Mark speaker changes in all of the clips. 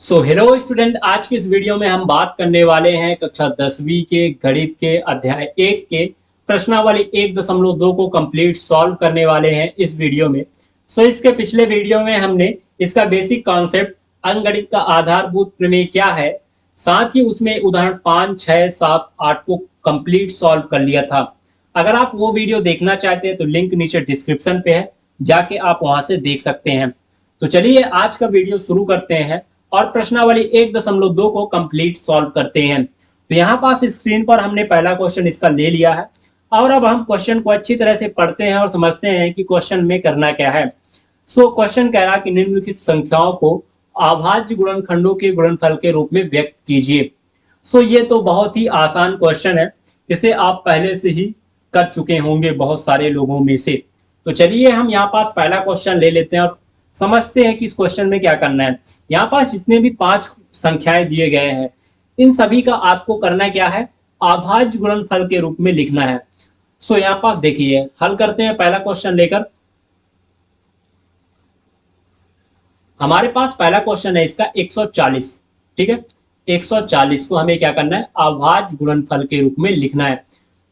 Speaker 1: Hello student, आज की इस वीडियो में हम बात करने वाले हैं कक्षा 10वीं के गणित के अध्याय 1 के प्रश्नावली 1.2 को कंप्लीट सॉल्व करने वाले हैं इस वीडियो में। इसके पिछले वीडियो में हमने इसका बेसिक कॉन्सेप्ट अंकगणित का आधारभूत प्रमेय क्या है, साथ ही उसमें उदाहरण 5, 6, 7, 8 को कंप्लीट सॉल्व कर लिया था। अगर आप वो वीडियो देखना चाहते हैं तो लिंक नीचे डिस्क्रिप्शन पे है, जाके आप वहां से देख सकते हैं। तो चलिए आज का वीडियो शुरू करते हैं और प्रश्नावली 1.2 को कंप्लीट सॉल्व करते हैं। तो यहाँ पास स्क्रीन पर हमने पहला क्वेश्चन इसका ले लिया है और अब हम क्वेश्चन को अच्छी तरह से पढ़ते हैं और समझते हैं कि क्वेश्चन में करना क्या है। क्वेश्चन कह रहा कि निम्नलिखित संख्याओं को अभाज्य गुणनखंडों के गुणनफल के रूप में व्यक्त कीजिए। ये तो बहुत ही आसान क्वेश्चन है, इसे आप पहले से ही कर चुके होंगे बहुत सारे लोगों में से। तो चलिए हम यहाँ पास पहला क्वेश्चन ले लेते हैं और समझते हैं कि इस क्वेश्चन में क्या करना है। यहाँ पास जितने भी 5 संख्याएं दिए गए हैं, इन सभी का आपको करना क्या है, अभाज्य गुणनफल के रूप में लिखना है। यहाँ पास देखिए, हल करते हैं पहला क्वेश्चन लेकर। हमारे पास पहला क्वेश्चन है इसका 140, ठीक है। 140 को हमें क्या करना है, अभाज्य गुणनफल के रूप में लिखना है।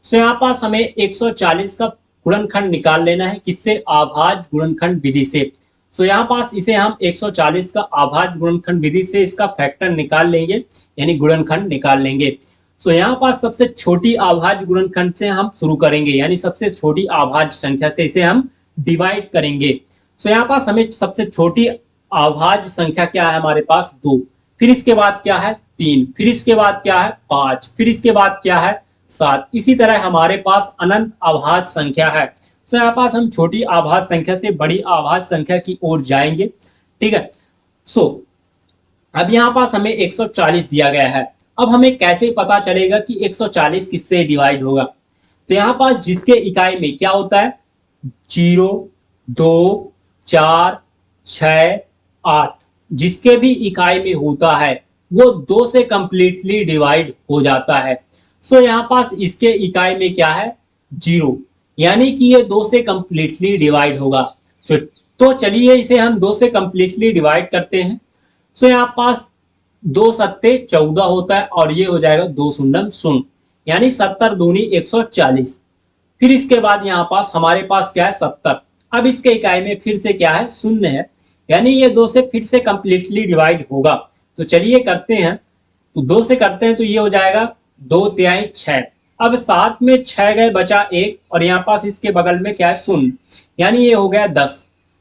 Speaker 1: यहाँ पास हमें 140 का गुणनखंड निकाल लेना है, किससे, अभाज्य गुणनखंड विधि से। यहाँ पास इसे हम 140 का अभाज्य गुणनखंड विधि से इसका फैक्टर निकाल लेंगे, यानी गुणनखंड निकाल लेंगे। यहाँ पास सबसे छोटी अभाज्य गुणनखंड से हम शुरू करेंगे, यानी सबसे छोटी अभाज्य संख्या से इसे हम डिवाइड करेंगे। यहाँ पास हमें सबसे छोटी अभाज्य संख्या क्या है, हमारे पास 2, फिर इसके बाद क्या है 3, फिर इसके बाद क्या है 5, फिर इसके बाद क्या है 7। इसी तरह हमारे पास अनंत अभाज्य संख्या है। यहाँ पास हम छोटी अभाज्य संख्या से बड़ी अभाज्य संख्या की ओर जाएंगे, ठीक है। अब यहाँ पास हमें 140 दिया गया है। अब हमें कैसे पता चलेगा कि 140 किससे डिवाइड होगा। तो यहाँ पास जिसके इकाई में क्या होता है, 0, 2, 4, 6, 8, जिसके भी इकाई में होता है वो 2 से कंप्लीटली डिवाइड हो जाता है। यहाँ पास इसके इकाई में क्या है, 0, यानी कि ये 2 से कंप्लीटली डिवाइड होगा। तो चलिए इसे हम 2 से कंप्लीटली डिवाइड करते हैं। यहाँ पास 2 सत्ते 14 होता है और ये हो जाएगा 2 शून्य शून्य, यानी 70 दूनी 140। फिर इसके बाद यहाँ पास हमारे पास क्या है 70। अब इसके इकाई में फिर से क्या है, शून्य है, यानी ये 2 से फिर से कंप्लीटली डिवाइड होगा। तो चलिए करते हैं, तो 2 से करते हैं तो ये हो जाएगा 2 तिहाई 6। अब 7 में 6 गए, बचा 1, और यहाँ पास इसके बगल में क्या है, शून्य, यानी ये हो गया 10,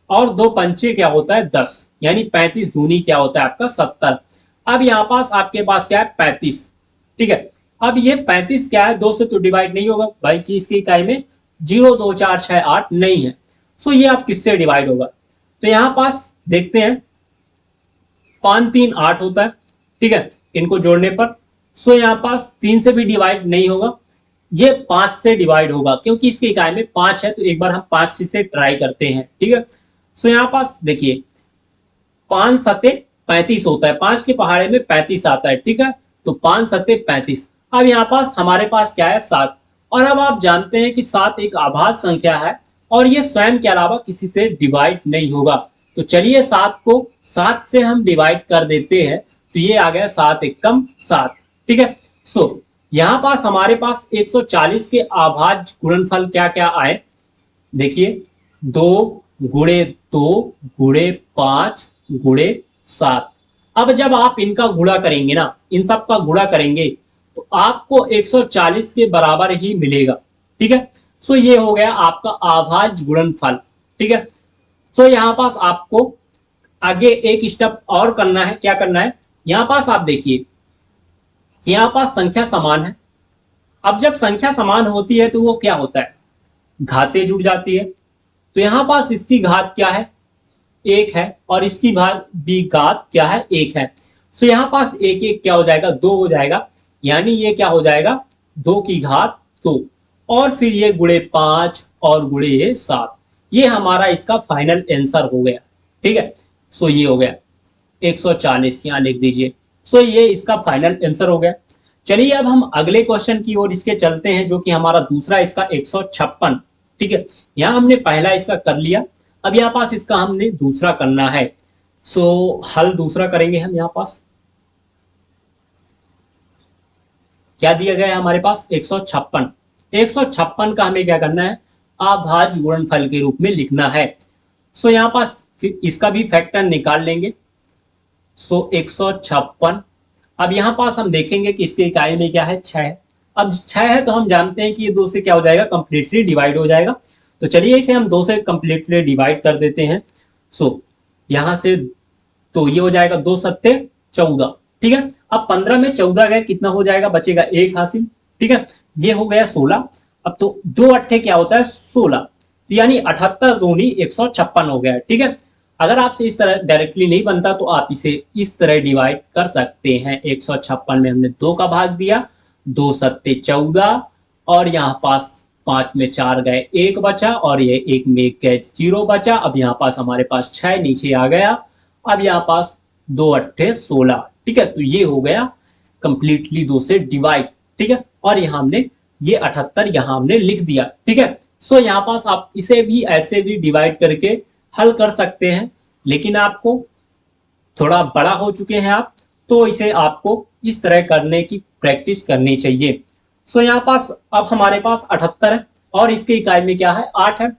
Speaker 1: और 2 पंचे क्या होता है 10, यानी 35 दूनी क्या होता है आपका 70। अब यहाँ पास आपके पास क्या है 35, ठीक है। अब ये 35 क्या है, 2 से तो डिवाइड नहीं होगा भाई, कि इसकी इकाई में 0, 2, 4, 6, 8 नहीं है। ये आप किससे डिवाइड होगा, तो यहाँ पास देखते हैं 5, 3, 8 होता है, ठीक है, इनको जोड़ने पर। यहाँ पास 3 से भी डिवाइड नहीं होगा, ये 5 से डिवाइड होगा, क्योंकि इसकी इकाई में 5 है। तो एक बार हम 5 से ट्राई करते हैं, ठीक है। यहाँ पास देखिए 5 सत्ते 35 होता है, 5 के पहाड़े में 35 आता है, ठीक है। तो 5 सत्ते 35। अब यहाँ पास हमारे पास क्या है 7, और अब आप जानते हैं कि 7 एक अभाज्य संख्या है और ये स्वयं के अलावा किसी से डिवाइड नहीं होगा। तो चलिए 7 को 7 से हम डिवाइड कर देते हैं, तो ये आ गया 7 एकम 7, ठीक है। यहाँ पास हमारे पास 140 के अभाज्य गुणनफल क्या क्या आए, देखिए 2 गुणे 2 गुणे 5 गुणे 7। अब जब आप इनका गुणा करेंगे ना, इन सब का गुणा करेंगे, तो आपको 140 के बराबर ही मिलेगा, ठीक है। ये हो गया आपका अभाज्य गुणनफल, ठीक है। यहाँ पास आपको आगे एक स्टेप और करना है। क्या करना है, यहाँ पास आप देखिए, यहाँ पास संख्या समान है। अब जब संख्या समान होती है तो वो क्या होता है, घातें जुड़ जाती है। तो यहाँ पास इसकी घात क्या है, 1 है, और इसकी भी घात क्या है, 1 है। यहाँ पास 1 1 क्या हो जाएगा, 2 हो जाएगा, यानी ये क्या हो जाएगा 2 की घात 2, और फिर ये गुणे 5 और गुणे 7। ये हमारा इसका फाइनल आंसर हो गया, ठीक है। ये हो गया 140, यहाँ लिख दीजिए। ये इसका फाइनल आंसर हो गया। चलिए अब हम अगले क्वेश्चन की ओर इसके चलते हैं, जो कि हमारा दूसरा इसका 156, ठीक है। यहाँ हमने पहला इसका कर लिया, अब यहाँ पास इसका हमने दूसरा करना है। सो हल दूसरा करेंगे हम यहाँ पास। क्या दिया गया है हमारे पास 156। 156 का हमें क्या करना है, अभाज्य गुणनफल के रूप में लिखना है। सो यहाँ पास इसका भी फैक्टर निकाल लेंगे। सो 156, अब यहाँ पास हम देखेंगे कि इसके इकाई में क्या है, 6। अब 6 है तो हम जानते हैं कि ये 2 से क्या हो जाएगा, कंप्लीटली डिवाइड हो जाएगा। तो चलिए इसे हम 2 से कंप्लीटली डिवाइड कर देते हैं। सो यहाँ से तो ये हो जाएगा 2 सत्ते 14, ठीक है। अब 15 में 14 गए, कितना हो जाएगा, बचेगा 1 हासिल, ठीक है। ये हो गया 16। अब तो 2 अट्ठे क्या होता है, 16, यानी 78 दूनी 156 हो गया, ठीक है। अगर आपसे इस तरह डायरेक्टली नहीं बनता तो आप इसे इस तरह डिवाइड कर सकते हैं। 156 में हमने 2 का भाग दिया, 2 सत्ते 14, और यहाँ पास 5 में 4 गए 1 बचा, और ये 1 में 1 गए 0 बचा। अब यहाँ पास हमारे पास 6 नीचे आ गया। अब यहाँ पास 2 अट्ठे 16, ठीक है। तो ये हो गया कंप्लीटली 2 से डिवाइड, ठीक है। और यहाँ हमने ये 78 यहाँ हमने लिख दिया, ठीक है। सो यहाँ पास आप इसे भी ऐसे भी डिवाइड करके हल कर सकते हैं, लेकिन आपको थोड़ा बड़ा हो चुके हैं आप, तो इसे आपको इस तरह करने की प्रैक्टिस करनी चाहिए। सो यहाँ पास अब हमारे पास 78 है, और इसके इकाई में क्या है, 8 है।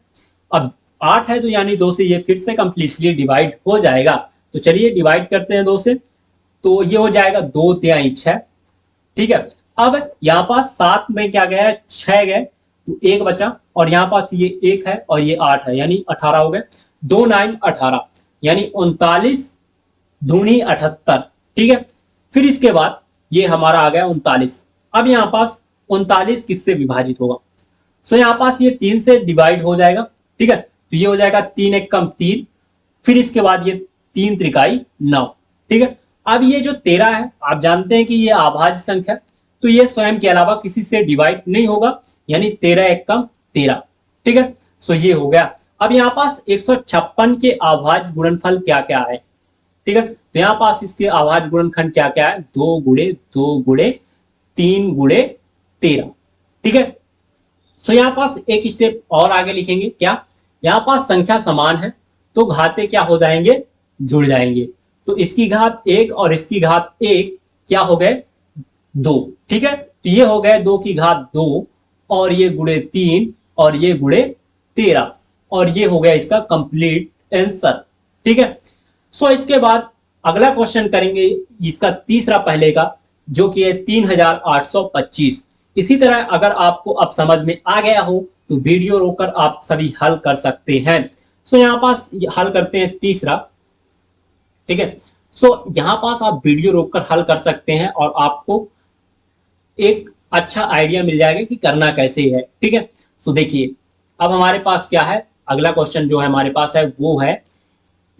Speaker 1: अब 8 है तो यानी 2 से ये फिर से कंप्लीटली डिवाइड हो जाएगा। तो चलिए डिवाइड करते हैं 2 से। तो ये हो जाएगा 2 तिहाई 6, ठीक है। अब यहाँ पास 7 में क्या गया, 6 गए तो 1 बचा, और यहाँ पास ये 1 है और ये 8 है, यानी 18 हो गए। 2 9 18, यानी 39 दूनी 78, ठीक है। फिर इसके बाद ये हमारा आ गया 39। अब यहाँ पास 39 किससे विभाजित होगा, सो यहाँ पास ये 3 से डिवाइड हो जाएगा, ठीक है। तो ये हो जाएगा 3 एक कम 3, फिर इसके बाद ये 3 त्रिकाई 9, ठीक है। अब ये जो 13 है, आप जानते हैं कि ये अभाज्य संख्या, तो ये स्वयं के अलावा किसी से डिवाइड नहीं होगा, यानी 13 एक कम 13, ठीक है। सो ये हो गया। अब यहाँ पास 156 के अभाज्य गुणनफल क्या क्या है, ठीक है। तो यहाँ पास इसके अभाज्य गुणनखंड क्या क्या है, 2 गुणे 2 गुणे 3 गुणे 13, ठीक है। सो यहाँ पास एक स्टेप और आगे लिखेंगे, क्या, यहाँ पास संख्या समान है तो घाते क्या हो जाएंगे, जुड़ जाएंगे। तो इसकी घात 1 और इसकी घात 1 क्या हो गए, 2, ठीक है। तो ये हो गए 2 की घात 2, और ये गुणे 3, और ये गुणे 13, और ये हो गया इसका कंप्लीट आंसर, ठीक है। सो इसके बाद अगला क्वेश्चन करेंगे इसका तीसरा पहले का, जो कि है 3825। इसी तरह अगर आपको अब समझ में आ गया हो तो वीडियो रोककर आप सभी हल कर सकते हैं। सो यहाँ पास हल करते हैं तीसरा, ठीक है। सो यहाँ पास आप वीडियो रोककर हल कर सकते हैं और आपको एक अच्छा आइडिया मिल जाएगा कि करना कैसे है, ठीक है। सो देखिए अब हमारे पास क्या है, अगला क्वेश्चन जो है हमारे पास है वो है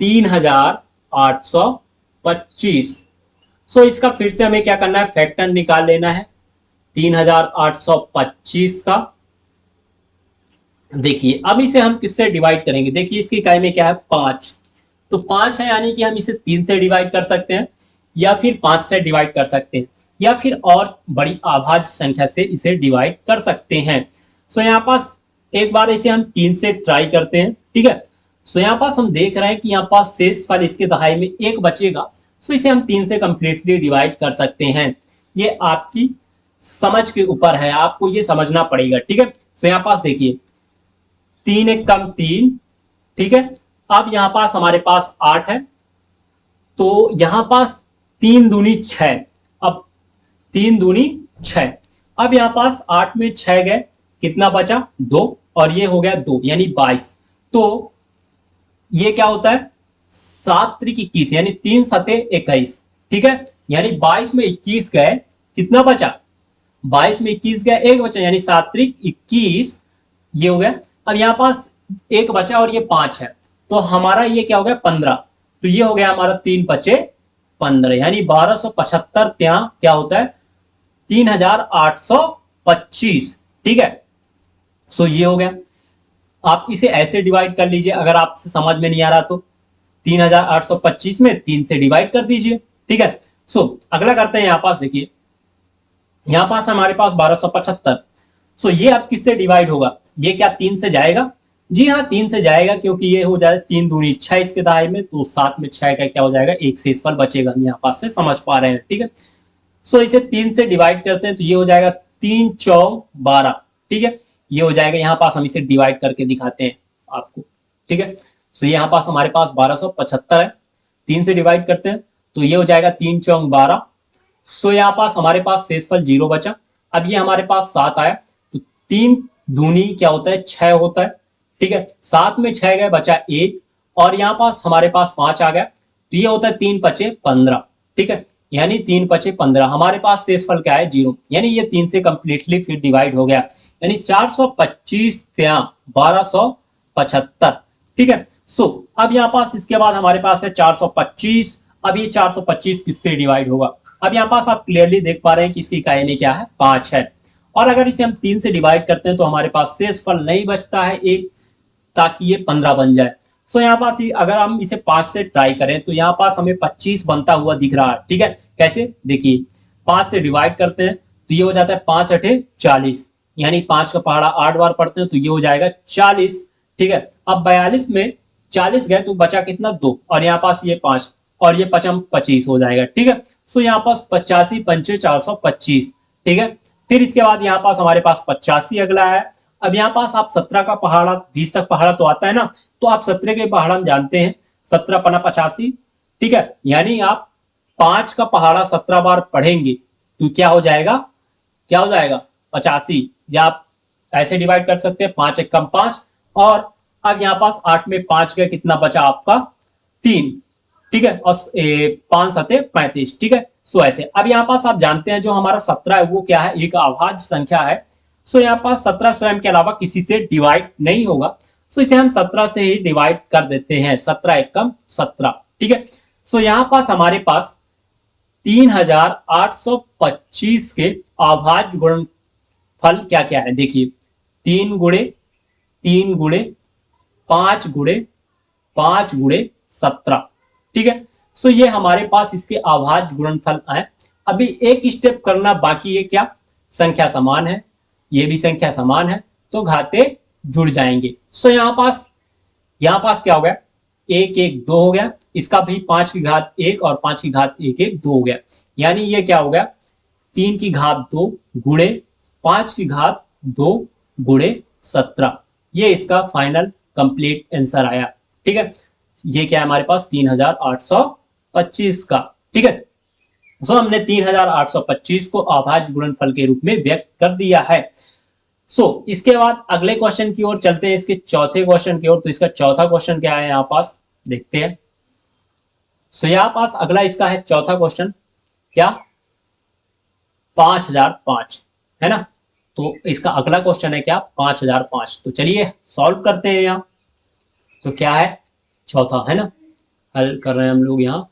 Speaker 1: 3825। सो इसका फिर से हमें क्या करना है, फैक्टर निकाल लेना है 3825 का। देखिए अब इसे हम किससे डिवाइड करेंगे, देखिए इसकी इकाई में क्या है, 5। तो 5 है, यानी कि हम इसे 3 से डिवाइड कर सकते हैं, या फिर 5 से डिवाइड कर सकते हैं, या फिर और बड़ी अभाज्य संख्या से इसे डिवाइड कर सकते हैं। सो यहाँ पास एक बार इसे हम 3 से ट्राई करते हैं, ठीक है। सो यहाँ पास हम देख रहे हैं कि यहाँ पास शेष फल इसके दहाई में 1 बचेगा। सो इसे हम 3 से कंप्लीटली डिवाइड कर सकते हैं। ये आपकी समझ के ऊपर है, आपको ये समझना पड़ेगा, ठीक है। सो यहाँ पास देखिए 3 एक कम 3, ठीक है। अब यहाँ पास हमारे पास 8 है, तो यहाँ पास 3 दूनी 6, अब 3 दूनी 6। अब यहाँ पास 8 में 6 गए, कितना बचा, 2, और ये हो गया 2 यानी 22। तो ये क्या होता है, 7 त्रिक 21, यानी 3 सते 21, ठीक है। यानी 22 में 21 गए, कितना बचा, 22 में 21 गए 1 बचा, यानी 7 त्रिक 21, ये हो गया। अब यहाँ पास 1 बचा और ये 5 है, तो हमारा ये क्या हो गया, 15। तो ये हो गया हमारा 3 बचे 15, यानी 1275 ત્યાં क्या होता है, 3825, ठीक है। सो ये हो गया। आप इसे ऐसे डिवाइड कर लीजिए, अगर आपसे समझ में नहीं आ रहा तो 3825 में 3 से डिवाइड कर दीजिए, ठीक है। सो अगला करते हैं, यहाँ पास देखिए, यहाँ पास हमारे पास 1275। सो ये अब किससे डिवाइड होगा, ये क्या 3 से जाएगा, जी हाँ, 3 से जाएगा क्योंकि ये हो जाएगा 3 दूनी 6 इसके दाएं में, तो 7 में 6 का क्या हो जाएगा, एक शेषफल बचेगा। हम यहाँ पास से समझ पा रहे हैं, ठीक है। सो इसे 3 से डिवाइड करते हैं तो ये हो जाएगा 3 चौक 12, ठीक है। ये हो जाएगा, यहाँ पास हम इसे डिवाइड करके दिखाते हैं आपको, ठीक है। सो यहाँ पास हमारे पास 1275 है, 3 से डिवाइड करते हैं तो ये हो जाएगा 3 चौक 12। सो यहाँ पास हमारे पास शेषफल 0 बचा। अब ये हमारे पास 7 आया, तो 3 दूनी क्या होता है, 6 होता है, ठीक है। 7 में 6 गए, बचा 1, और यहाँ पास हमारे पास 5 आ गया, तो ये होता है 3 पचे 15, ठीक है। यानी 3 पचे 15, हमारे पास शेषफल क्या है, 0, यानी ये 3 से कंप्लीटली फिर डिवाइड हो गया, यानी 425 या 1275, ठीक है। सो अब यहाँ पास इसके बाद हमारे पास है 425। अब ये 425 किससे डिवाइड होगा, अब यहाँ पास आप क्लियरली देख पा रहे हैं कि इसकी इकाई में क्या है, 5 है। और अगर इसे हम 3 से डिवाइड करते हैं तो हमारे पास शेषफल नहीं बचता है एक, ताकि ये 15 बन जाए। सो यहाँ पास अगर हम इसे 5 से ट्राई करें तो यहाँ पास हमें 25 बनता हुआ दिख रहा है, ठीक है। कैसे, देखिए 5 से डिवाइड करते हैं तो ये हो जाता है 5 अठे 40, यानी 5 का पहाड़ा 8 बार पढ़ते हैं तो ये हो जाएगा 40, ठीक है। अब 42 में 40 गए तो बचा कितना, 2, और यहाँ पास ये 5, और ये 5 25 हो जाएगा, ठीक है। सो यहाँ पास 85 पंचे 425, ठीक है। फिर इसके बाद यहाँ पास हमारे पास 85 अगला है। अब यहाँ पास आप 17 का पहाड़ा 20 तक पहाड़ा तो आता है ना, तो आप 17 के पहाड़ा हम जानते हैं, 17 पना 85, ठीक है। यानी आप 5 का पहाड़ा 17 बार पढ़ेंगे तो क्या हो जाएगा, क्या हो जाएगा, 85, या आप ऐसे डिवाइड कर सकते हैं, 5 एक कम 5, और अब यहाँ पास 8 में 5 का कितना बचा आपका, 3, ठीक है, और 5 सते 35, ठीक है। सो ऐसे अब यहाँ पास आप जानते हैं जो हमारा 17 है वो क्या है, एक अभाज्य संख्या है। सो यहाँ पास 17 स्वयं के अलावा किसी से डिवाइड नहीं होगा, सो इसे हम 17 से ही डिवाइड कर देते हैं, 17 एकम 17, ठीक है। सो यहाँ पास हमारे पास 3825 के अभाज्य गुणनफल क्या क्या है, देखिए 3 गुणे 3 गुणे 5 गुणे 5 गुणे 17, ठीक है। सो ये हमारे पास इसके अभाज्य गुणनफल है। अभी एक स्टेप करना बाकी है, क्या, संख्या समान है, ये भी संख्या समान है, तो घाते जुड़ जाएंगे। सो यहाँ पास क्या हो गया, 1 1 2 हो गया, इसका भी 5 की घात 1 और 5 की घात 1 1 2 हो गया, यानी ये क्या हो गया, 3 की घात 2 गुणे 5 की घात 2 गुणे 17, ये इसका फाइनल कंप्लीट आंसर आया, ठीक है। ये क्या है हमारे पास, 3825 का, ठीक है। सो हमने 3825 को अभाज्य गुणनफल के रूप में व्यक्त कर दिया है। सो इसके बाद अगले क्वेश्चन की ओर चलते हैं, इसके चौथे क्वेश्चन की ओर। तो इसका चौथा क्वेश्चन क्या है यहाँ पास, देखते हैं। सो यहाँ पास अगला इसका है चौथा क्वेश्चन, क्या, 5005 है ना। तो इसका अगला क्वेश्चन है क्या, 5005। तो चलिए सॉल्व करते हैं यहाँ। तो क्या है, चौथा है ना, हल कर रहे हैं हम लोग यहाँ।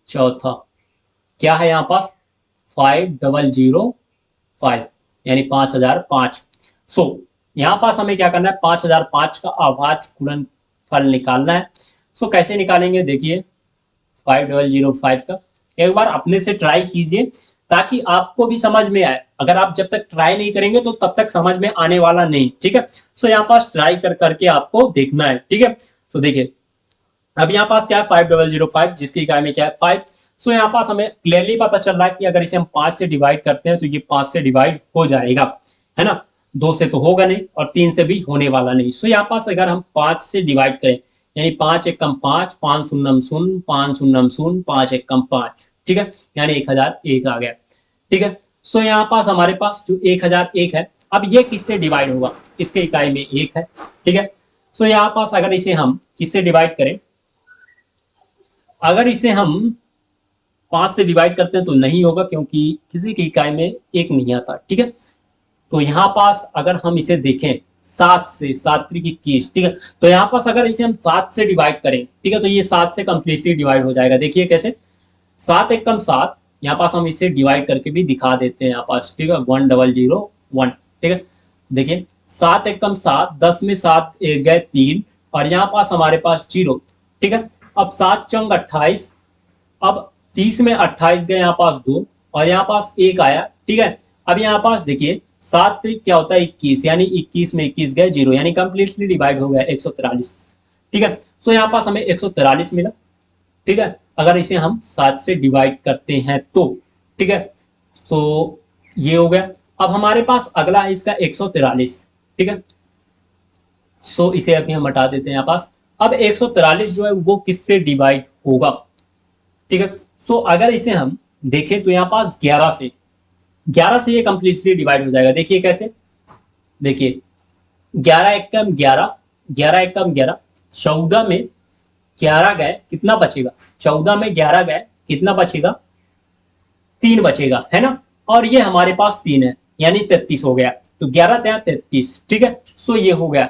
Speaker 1: चौथा क्या है यहाँ पास, 5005, यानी 5005। सो यहाँ पास हमें क्या करना है, 5005 का अभाज्य गुणनफल निकालना है। सो कैसे निकालेंगे, देखिए 5005 का एक बार अपने से ट्राई कीजिए ताकि आपको भी समझ में आए। अगर आप जब तक ट्राई नहीं करेंगे तो तब तक समझ में आने वाला नहीं, ठीक है। सो यहाँ पास ट्राई करके आपको देखना है, ठीक है। सो देखिए अब यहाँ पास क्या है, 5005, जिसकी इकाई में क्या है, 5। सो यहाँ पास हमें क्लियरली पता चल रहा है कि अगर इसे हम 5 से डिवाइड करते हैं तो ये 5 से डिवाइड हो जाएगा, है ना। 2 से तो होगा नहीं और 3 से भी होने वाला नहीं। सो यहाँ पास अगर हम 5 से डिवाइड करें, यानी 5 एक कम 5, 5 शून्यम शून्य, 5 शून्यम शून्य, 5 एक कम 5, ठीक है, यानी 1001 आ गया, ठीक है। सो यहाँ पास हमारे पास जो 1001 है, अब ये किससे डिवाइड होगा, इसके इकाई में 1 है, ठीक है। सो यहाँ पास अगर इसे हम किससे डिवाइड करें, अगर इसे हम 5 से डिवाइड करते हैं तो नहीं होगा क्योंकि किसी की इकाई में 1 नहीं आता, ठीक है। तो यहाँ पास अगर हम इसे देखें 7 से, 7 की 21, ठीक है। तो यहाँ पास अगर इसे हम 7 से डिवाइड करें, ठीक है, तो ये 7 से कंप्लीटली डिवाइड हो जाएगा। देखिए कैसे, 7 एक कम 7, यहाँ पास हम इसे डिवाइड करके भी दिखा देते हैं यहाँ पास, ठीक है, 1001, ठीक है। देखिए 7 एक कम 7, 10 में 7 गए 3, और यहाँ पास हमारे पास 0, ठीक है। अब 7 चौंग 28, अब 30 में 28 गए यहाँ पास 2, और यहाँ पास 1 आया, ठीक है। अब यहाँ पास देखिए 7 त्रिक क्या होता है 21, यानी 21 में 21 गए 0, यानी कंप्लीटली डिवाइड हो गया 143। ठीक है, सो यहाँ पास हमें 143 मिला। ठीक है, अगर इसे हम 7 से डिवाइड करते हैं तो, ठीक है, तो ये हो गया। अब हमारे पास अगला है इसका 143। ठीक है, सो इसे अभी हम हटा देते हैं यहाँ पास। अब 143 जो है वो किससे डिवाइड होगा? ठीक है, सो अगर इसे हम देखें तो यहाँ पास 11 से ये कंप्लीटली डिवाइड हो जाएगा। देखिए कैसे, देखिए 11 एकम 11, 11 एकम 11, 14 में 11 गए कितना बचेगा? 14 में 11 गए कितना बचेगा? 3 बचेगा, है ना। और ये हमारे पास 3 है, यानी 33 हो गया। तो 11 त्या 33। ठीक है, सो ये हो गया,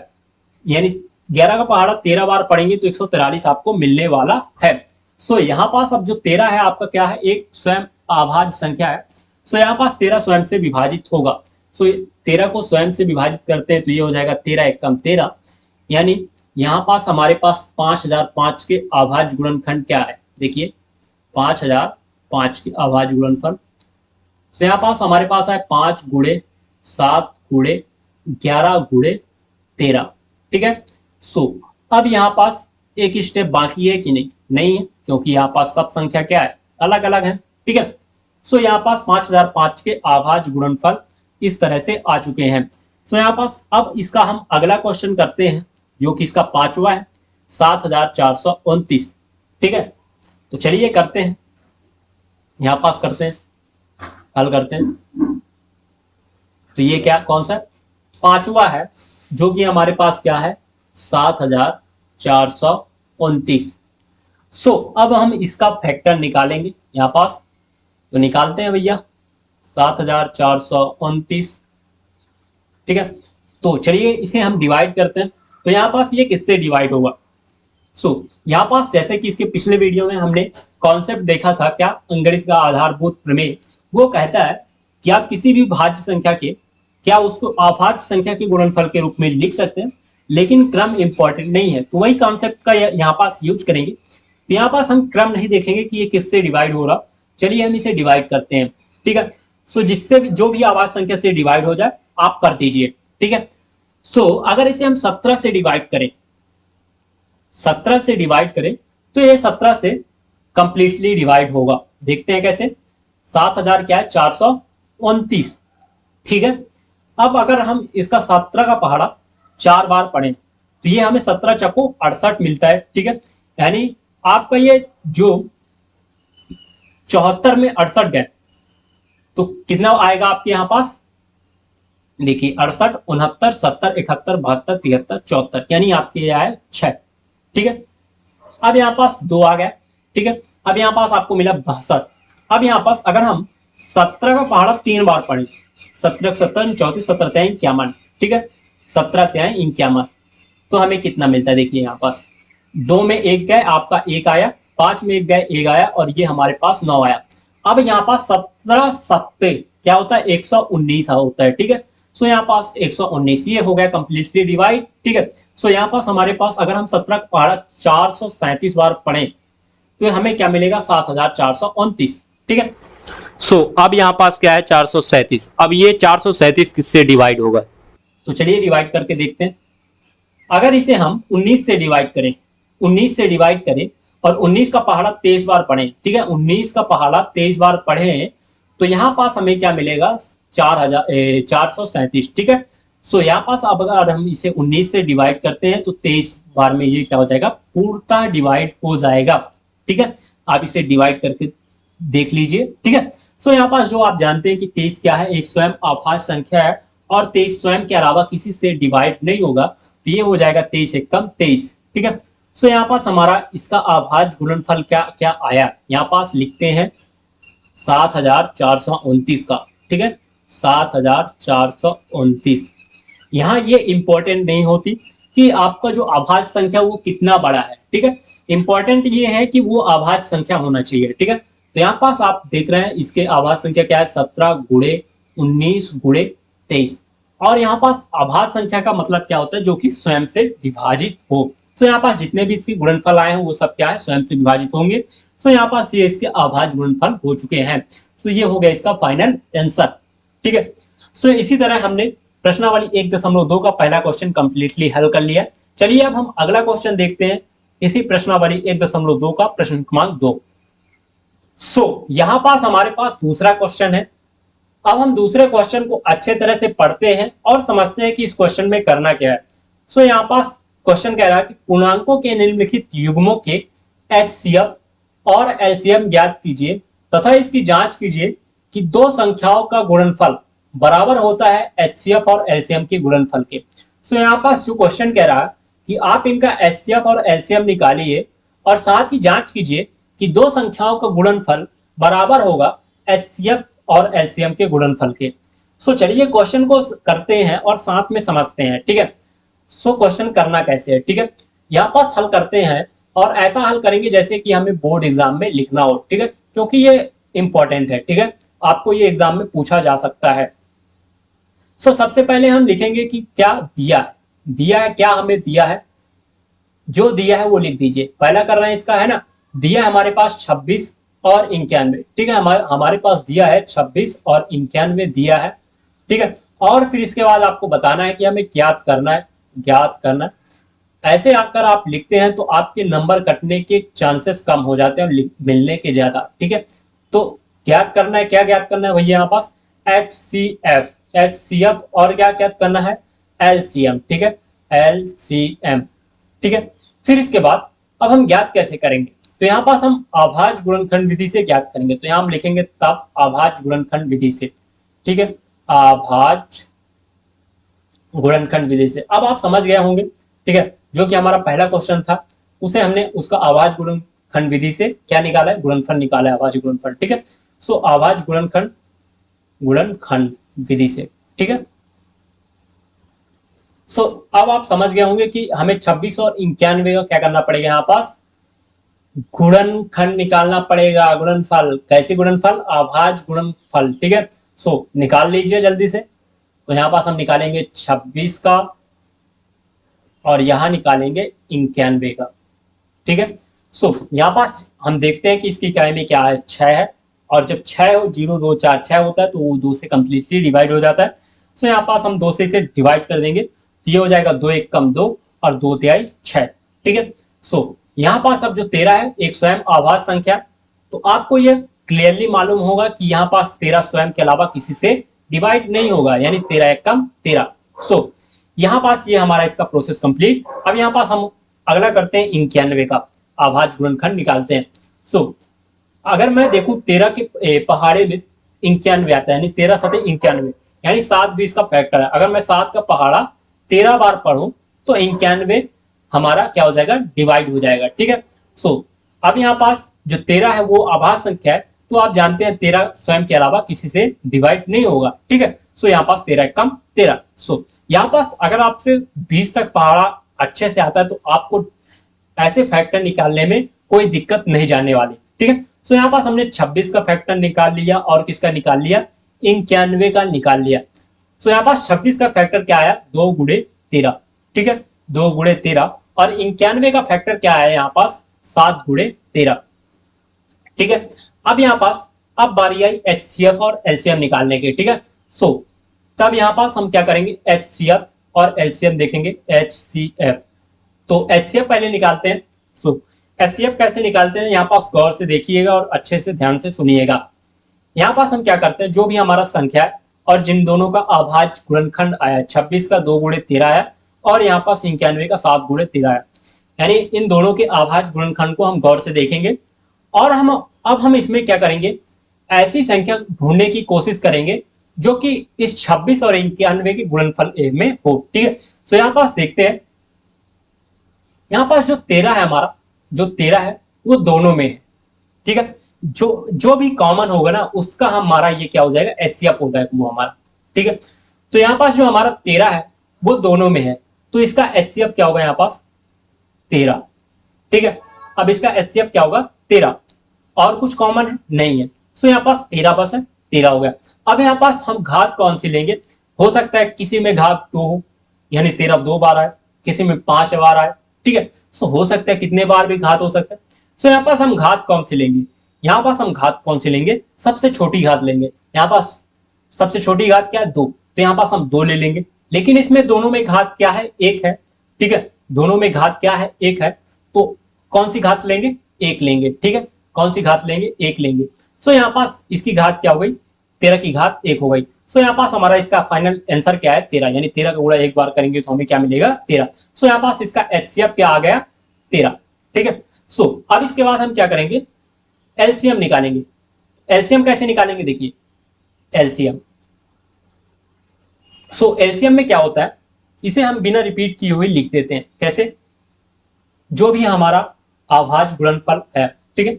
Speaker 1: यानी 11 का पहाड़ा 13 बार पढ़ेंगे तो 143 आपको मिलने वाला है। सो यहाँ पास अब जो 13 है आपका क्या है? एक स्वयं अभाज्य संख्या है। सो यहाँ पास 13 स्वयं से विभाजित होगा। सो 13 को स्वयं से विभाजित करते हैं तो ये हो जाएगा 13 एकम 13, यानी यहाँ पास हमारे पास 5005 के अभाज्य गुणनखंड क्या है? देखिए 5005 के अभाज्य गुणनफल। तो यहाँ पास हमारे पास है 5 गुणे 7 गुणे 11 गुणे 13। ठीक है, सो अब यहाँ पास एक स्टेप बाकी है कि नहीं? नहीं है, क्योंकि यहाँ पास सब संख्या क्या है? अलग अलग है। ठीक है, सो यहाँ पास 5005 के अभाज्य गुणनफल इस तरह से आ चुके हैं। सो यहाँ पास अब इसका हम अगला क्वेश्चन करते हैं, जो कि इसका 5वां है, 7429। ठीक है, तो चलिए करते हैं, यहाँ पास करते हैं, हल करते हैं। तो ये क्या, कौन सा 5वां है, जो कि हमारे पास क्या है? 7429। सो अब हम इसका फैक्टर निकालेंगे यहाँ पास, तो निकालते हैं भैया 7429। ठीक है, तो चलिए इसे हम डिवाइड करते हैं। तो यहाँ पास ये किससे डिवाइड होगा? सो यहाँ पास जैसे कि इसके पिछले वीडियो में हमने कॉन्सेप्ट देखा था, क्या अंगणित का आधारभूत प्रमेय, वो कहता है कि आप किसी भी भाज्य संख्या के, क्या उसको अभाज्य संख्या के गुणनफल के रूप में लिख सकते हैं, लेकिन क्रम इंपॉर्टेंट नहीं है। तो वही कॉन्सेप्ट का यहाँ पास यूज करेंगे। तो यहाँ पास हम क्रम नहीं देखेंगे कि ये किससे डिवाइड हो रहा। चलिए हम इसे डिवाइड करते हैं। ठीक है, सो जिससे भी जो भी अभाज्य संख्या से डिवाइड हो जाए आप कर दीजिए। ठीक है, सो अगर इसे हम 17 से डिवाइड करें, 17 से डिवाइड करें तो ये 17 से कंप्लीटली डिवाइड होगा। देखते हैं कैसे। 7000 क्या है? 429। ठीक है, अब अगर हम इसका 17 का पहाड़ा 4 बार पढ़ें तो ये हमें 17 चक्को 68 मिलता है। ठीक है, यानी आपका ये जो 74 में 68 गए तो कितना आएगा आपके यहाँ पास? देखिए 68, 69, 70, 71, 72, 73, 74, यानी आपके ये आए 6। ठीक है, अब यहाँ पास 2 आ गया। ठीक है, अब यहाँ पास आपको मिला 62। अब यहाँ पास अगर हम 17 का पहाड़ा 3 बार पढ़े, 17 17 34 17 त्या 51। ठीक है, 17 त्या 51, तो हमें कितना मिलता है? देखिए यहाँ पास 2 में 1 गए, आपका 1 आया, 5 में 1 गए 1 आया, और ये हमारे पास 9 आया। अब यहाँ पास 17 सत्ते क्या होता है? 119 होता है। ठीक है, सो यहाँ पास 119 ये हो गया कंप्लीटली डिवाइड। ठीक है, सो यहाँ पास हमारे पास अगर हम 17 का पहाड़ा 437 बार पढ़ें तो हमें क्या मिलेगा? 7429। ठीक है, सो अब यहाँ पास क्या है? 437। अब ये 437 किससे डिवाइड होगा? तो चलिए डिवाइड करके देखते हैं। अगर इसे हम 19 से डिवाइड करें, 19 से डिवाइड करें और 19 का पहाड़ा 23 बार पढ़ें, ठीक है, 19 का पहाड़ा 23 बार पढ़ें तो यहाँ पास हमें क्या मिलेगा? 437। ठीक है, सो यहाँ पास अब अगर हम इसे 19 से डिवाइड करते हैं तो 23 बार में ये क्या हो जाएगा? पूर्णतः डिवाइड हो जाएगा। ठीक है, आप इसे डिवाइड करके देख लीजिए। ठीक है, सो यहाँ पास जो आप जानते हैं कि 23 क्या है? एक स्वयं अभाज्य संख्या है और 23 स्वयं के अलावा किसी से डिवाइड नहीं होगा, तो ये हो जाएगा 23 एकम 23। ठीक है, सो यहाँ पास हमारा इसका अभाज्य गुणनफल क्या क्या आया? यहाँ पास लिखते हैं 7429 का। ठीक है, 7429। यहाँ ये इंपॉर्टेंट नहीं होती कि आपका जो अभाज्य संख्या वो कितना बड़ा है। ठीक है, इंपॉर्टेंट ये है कि वो अभाज्य संख्या होना चाहिए। ठीक है, तो यहाँ पास आप देख रहे हैं इसके अभाज्य संख्या क्या है? 17 गुणे 19 गुणे 23। और यहाँ पास अभाज्य संख्या का मतलब क्या होता है? जो कि स्वयं से विभाजित हो। तो यहाँ पास जितने भी इसके गुणनफल आए हैं वो सब क्या है? स्वयं से विभाजित होंगे। तो यहाँ पास ये इसके अभाज्य गुणनफल हो चुके हैं। तो ये हो गया इसका फाइनल आंसर। ठीक है, सो इसी तरह हमने प्रश्नावली 1.2 का पहला क्वेश्चन कंप्लीटली हल कर लिया। चलिए अब हम अगला क्वेश्चन देखते हैं इसी प्रश्नावली 1.2 का प्रश्न क्रमांक 2। यहां पास हमारे पास दूसरा क्वेश्चन है। अब हम दूसरे क्वेश्चन को अच्छे तरह से पढ़ते हैं और समझते हैं कि इस क्वेश्चन में करना क्या है। यहाँ पास क्वेश्चन कह रहा है कि पूर्णांकों के निम्नलिखित युग्मों के एचसीएफ और एलसीएम ज्ञात कीजिए तथा इसकी जांच कीजिए कि दो संख्याओं का गुणनफल बराबर होता है एचसीएफ और एलसीएम के गुणनफल के। यहाँ पास जो क्वेश्चन कह रहा है कि आप इनका एचसीएफ और एलसीएम निकालिए और साथ ही जांच कीजिए कि दो संख्याओं का गुणनफल बराबर होगा एचसीएफ और एलसीएम के गुणनफल के। चलिए क्वेश्चन को करते हैं और साथ में समझते हैं, ठीक है। क्वेश्चन करना कैसे है, ठीक है। यहाँ पास हल करते हैं और ऐसा हल करेंगे जैसे कि हमें बोर्ड एग्जाम में लिखना हो, ठीक है, क्योंकि ये इंपॉर्टेंट है, ठीक है, आपको ये एग्जाम में पूछा जा सकता है। सबसे पहले हम लिखेंगे कि क्या दिया है, क्या हमें दिया है, जो दिया है वो लिख दीजिए। पहला कर रहे हैं इसका, है ना, दिया है हमारे पास 26 और 91, ठीक है, हमारे पास दिया है 26 और 91 दिया है, ठीक है। और फिर इसके बाद आपको बताना है कि हमें ज्ञात करना है। ऐसे आकर आप लिखते हैं तो आपके नंबर कटने के चांसेस कम हो जाते हैं और मिलने के ज्यादा, ठीक है। तो ज्ञात करना है, क्या ज्ञात करना है भैया, यहाँ पास एचसीएफ और क्या ज्ञात करना है, एलसीएम, ठीक है, एलसीएम, ठीक है। फिर इसके बाद अब हम ज्ञात कैसे करेंगे, तो यहाँ पास हम अभाज्य गुणनखंड विधि से ज्ञात करेंगे। तो यहाँ हम लिखेंगे तब अभाज्य गुणनखंड विधि से, ठीक है, अभाज्य गुणनखंड विधि से। अब आप समझ गए होंगे, ठीक है, जो कि हमारा पहला क्वेश्चन था उसे हमने उसका अभाज्य गुणनखंड विधि से क्या निकाला है, गुणनफल निकाला है, अभाज्य गुणनफल, ठीक है। अभाज्य गुणनखंड विधि से, ठीक है। अब आप समझ गए होंगे कि हमें 26 और 91 का क्या करना पड़ेगा, यहाँ पास गुणनखंड निकालना पड़ेगा, गुणनफल। कैसे गुणनफल, अभाज्य गुणनफल, ठीक है। निकाल लीजिए जल्दी से। तो यहाँ पास हम निकालेंगे 26 का और यहां निकालेंगे 91 का, ठीक है। यहाँ पास हम देखते हैं कि इसकी इकाई में क्या है, 6 है, और जब 6 हो, 0 2 4 6 होता है तो वो 2 से कंप्लीटली डिवाइड हो जाता है। यहाँ पास हम 2 से इसे डिवाइड कर देंगे तो ये हो जाएगा 2 1 कम 2 और 2 तिहाई 6, ठीक है। यहाँ पास अब जो 13 है एक स्वयं अभाज्य संख्या, तो आपको ये क्लियरली मालूम होगा कि यहाँ पास 13 स्वयं के अलावा किसी से डिवाइड नहीं होगा, यानी 13 1 कम 13। यहाँ पास ये हमारा इसका प्रोसेस कंप्लीट। अब यहाँ पास हम अगला करते हैं 91 का अभाज्य गुणनखंड निकालते हैं। अगर मैं देखूं 13 के पहाड़े में 91 आता है, यानी 13 सतह 91, यानी 7 भी इसका फैक्टर है। अगर मैं 7 का पहाड़ा 13 बार पढ़ूं तो 91 हमारा क्या हो जाएगा, डिवाइड हो जाएगा, ठीक है। अब यहाँ पास जो 13 है वो अभाज्य संख्या है, तो आप जानते हैं 13 स्वयं के अलावा किसी से डिवाइड नहीं होगा, ठीक है। यहाँ पास 13 कम 13। यहाँ पास अगर आपसे 20 तक पहाड़ा अच्छे से आता है तो आपको ऐसे फैक्टर निकालने में कोई दिक्कत नहीं जाने वाली, ठीक है। यहाँ पास हमने 26 का फैक्टर निकाल लिया और किसका निकाल लिया, 91 का निकाल लिया। यहाँ पास 26 का फैक्टर क्या आया, 2 गुणे 13, ठीक है, 2 गुणे 13, और 91 का फैक्टर क्या आया यहाँ पास, 7 गुणे 13, ठीक है। अब यहाँ पास अब बारी आई एचसीएफ और एलसीएम निकालने की, ठीक है। तब यहाँ पास हम क्या करेंगे, एचसीएफ और एलसीएम देखेंगे। एचसीएफ, तो एचसीएफ पहले निकालते हैं। एचसीएफ कैसे निकालते हैं, यहाँ पास गौर से देखिएगा और अच्छे से ध्यान से सुनिएगा। यहाँ पास हम क्या करते हैं, जो भी हमारा संख्या है और जिन दोनों का अभाज्य गुणनखंड आया, 26 का 2 गुणे 13 आया और यहाँ पास 91 का 7 गुणे 13 आया, यानी इन दोनों के अभाज्य गुणनखंड को हम गौर से देखेंगे और हम इसमें क्या करेंगे, ऐसी संख्या ढूंढने की कोशिश करेंगे जो कि इस 26 और 91 के गुणनफल में हो, ठीक है। यहाँ पास देखते हैं, यहाँ पास जो 13 है हमारा, जो 13 है वो दोनों में है, ठीक है। जो भी कॉमन होगा ना उसका हमारा ये क्या हो जाएगा, एचसीएफ हो जाएगा वो हमारा, ठीक है। तो यहाँ पास जो हमारा 13 है वो दोनों में है, तो इसका एचसीएफ क्या होगा, यहाँ पास 13, ठीक है। अब इसका एचसीएफ क्या होगा, 13, और कुछ कॉमन है नहीं है, तो यहाँ पास 13 बस है, 13 हो गया। अब यहाँ पास हम घात कौन सी लेंगे, हो सकता है किसी में घात 2 हो, यानी 13 2 बार आए, किसी में 5 बार आए, ठीक है। हो सकता है कितने बार भी घात हो सकता है। यहाँ पास हम घात कौन सी लेंगे, यहाँ पास हम घात कौन सी लेंगे, सबसे छोटी घात लेंगे। यहाँ पास सबसे छोटी घात क्या है, 2, तो यहाँ पास हम 2 ले लेंगे, लेकिन इसमें दोनों में घात क्या है, 1 है। ठीक है, दोनों में घात क्या है, 1 है। तो कौन सी घात लेंगे, 1 लेंगे। ठीक है, कौन सी घात लेंगे, 1 लेंगे। सो यहाँ पास इसकी घात क्या हो गई, 13 की घात 1 हो गई। सो यहाँ पास हमारा इसका फाइनल आंसर क्या है, 13, यानी 13 का गुणा एक बार करेंगे तो हमें क्या मिलेगा, 13। सो यहाँ पास इसका एचसीएफ क्या आ गया, 13। ठीक है, सो अब इसके बाद हम क्या करेंगे, एलसीएम निकालेंगे। एलसीएम कैसे निकालेंगे, देखिए एलसीएम। सो एलसीएम में क्या होता है, इसे हम बिना रिपीट किए हुए लिख देते हैं। कैसे, जो भी हमारा अभाज्य गुणनफल है, ठीक है,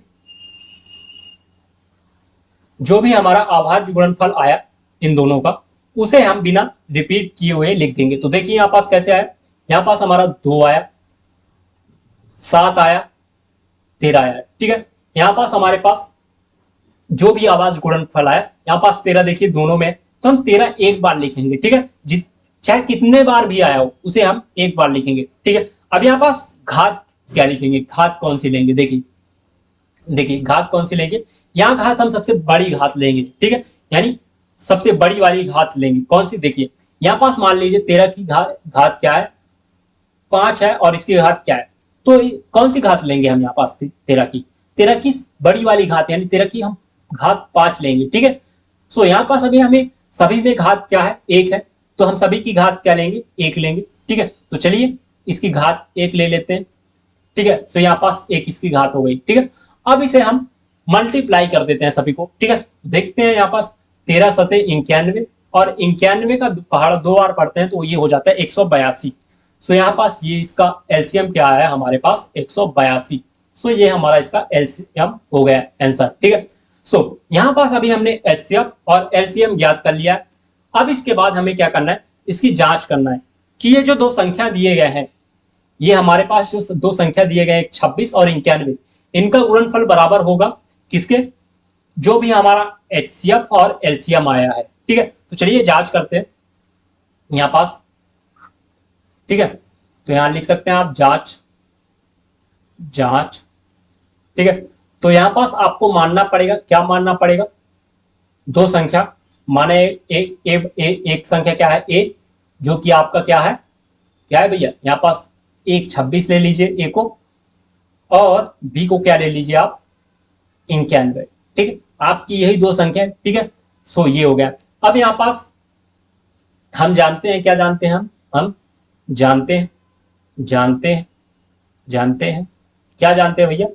Speaker 1: जो भी हमारा अभाज्य गुणनफल आया इन दोनों का, उसे हम बिना रिपीट किए हुए लिख देंगे। तो देखिए यहां पास कैसे आया, यहां पास हमारा 2 आया, 7 आया, 13 आया। ठीक है, यहां पास हमारे पास जो भी अभाज्य गुणनफल आया, यहां पास 13 देखिए दोनों में, तो हम 13 एक बार लिखेंगे। ठीक है, चाहे कितने बार भी आया हो उसे हम एक बार लिखेंगे। ठीक है, अब यहाँ पास घात क्या लिखेंगे, घात कौन सी लेंगे, देखिए देखिए घात कौन सी लेंगे, यहाँ घात हम सबसे बड़ी घात लेंगे। ठीक है, यानी सबसे बड़ी वाली घात लेंगे। कौन सी, देखिए यहाँ पास मान लीजिए 13 की घात क्या है, 5 है, और इसकी घात क्या है, तो कौन सी घात लेंगे हम यहाँ पास, 13 की बड़ी वाली घात, यानी 13 की हम घात 5 लेंगे। ठीक है, सो यहाँ पास अभी हमें सभी में घात क्या है, 1 है, तो हम सभी की घात क्या लेंगे, 1 लेंगे। ठीक है, तो चलिए इसकी घात 1 ले लेते हैं। ठीक है, तो यहाँ पास 1 इसकी घात हो गई। ठीक है, अब इसे हम मल्टीप्लाई कर देते हैं सभी को। ठीक है, देखते हैं यहाँ पास 13 सते 91, और 91 का पहाड़ा 2 बार पढ़ते हैं तो ये हो जाता है 182। सो यहाँ पास ये इसका एलसीएम क्या आया हमारे पास, 182। सो ये हमारा इसका एलसीएम हो गया आंसर। ठीक है, सो यहाँ पास अभी हमने एचसीएफ और एलसीएम ज्ञात कर लिया है। अब इसके बाद हमें क्या करना है, इसकी जांच करना है कि ये जो दो संख्या दिए गए हैं, ये हमारे पास जो दो संख्या दिए गए 26 और 91, इनका गुणनफल बराबर होगा किसके, जो भी हमारा एचसीएफ और एलसीएम आया है। ठीक है, तो चलिए जांच करते हैं यहां पास। ठीक है, तो यहां लिख सकते हैं आप जांच, जांच। ठीक है, तो यहां पास आपको मानना पड़ेगा, क्या मानना पड़ेगा, दो संख्या माने एक संख्या क्या है, ए, जो कि आपका क्या है भैया, यहाँ पास एक 26 ले लीजिए ए को, और बी को क्या ले लीजिए आप, 91। ठीक है, आपकी यही दो संख्या है। ठीक है, सो ये हो गया। अब यहाँ पास हम जानते हैं, क्या जानते हैं हम जानते हैं, जानते हैं, जानते हैं, क्या जानते हैं भैया,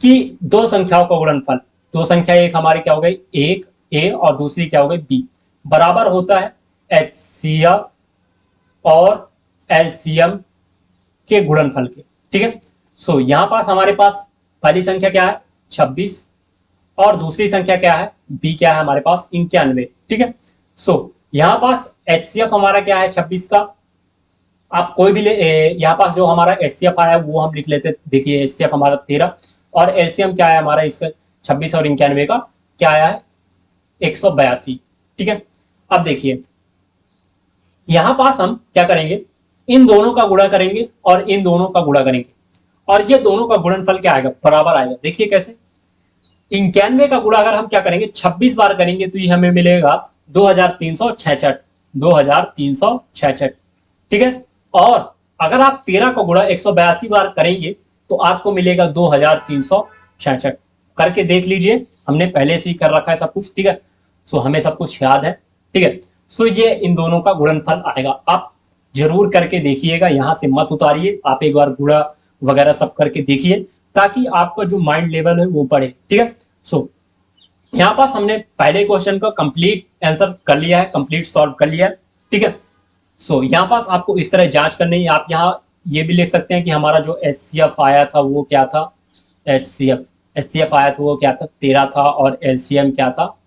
Speaker 1: कि दो संख्याओं का गुणनफल, दो संख्या एक हमारी क्या हो गई, एक ए और दूसरी क्या हो गई बी, बराबर होता है एचसीएफ और एलसीएम के गुणनफल के। ठीक है, सो यहां पास हमारे पास पहली संख्या क्या है, 26, और दूसरी संख्या क्या है, बी क्या है हमारे पास, 91। ठीक है, सो यहां पास एचसीएफ हमारा क्या है, 26 का, आप कोई भी ले, यहाँ पास जो हमारा एचसीएफ आया वो हम लिख लेते, देखिए एचसीएफ हमारा 13, और एलसीएम क्या है हमारा इसका 26 और 91 का क्या आया है, 182। ठीक है, अब देखिए यहां पास हम क्या करेंगे, इन दोनों का गुणा करेंगे और इन दोनों का गुणा करेंगे, और ये दोनों का गुणनफल क्या आएगा, बराबर आएगा। देखिए कैसे, 91 का गुणा अगर हम क्या करेंगे, 26 बार करेंगे तो ये हमें मिलेगा 2366, 2366। ठीक है, और अगर आप 13 को गुणा 182 बार करेंगे तो आपको मिलेगा 2366। करके देख लीजिए, हमने पहले से ही कर रखा है सब कुछ। ठीक है, सो हमें सब कुछ याद है। ठीक है, सो ये इन दोनों का गुणनफल आएगा। आप जरूर करके देखिएगा, यहां से मत उतारिए, आप एक बार गुणा वगैरह सब करके देखिए, ताकि आपका जो माइंड लेवल है वो बढ़े। ठीक है, सो यहाँ पास हमने पहले क्वेश्चन का कंप्लीट आंसर कर लिया है, कंप्लीट सॉल्व कर लिया है। ठीक है, सो यहाँ पास आपको इस तरह जांच करनी है। आप यहाँ ये भी लिख सकते हैं कि हमारा जो एचसीएफ आया था वो क्या था, एचसीएफ आया था वो क्या था, 13 था, और एलसीएम क्या था,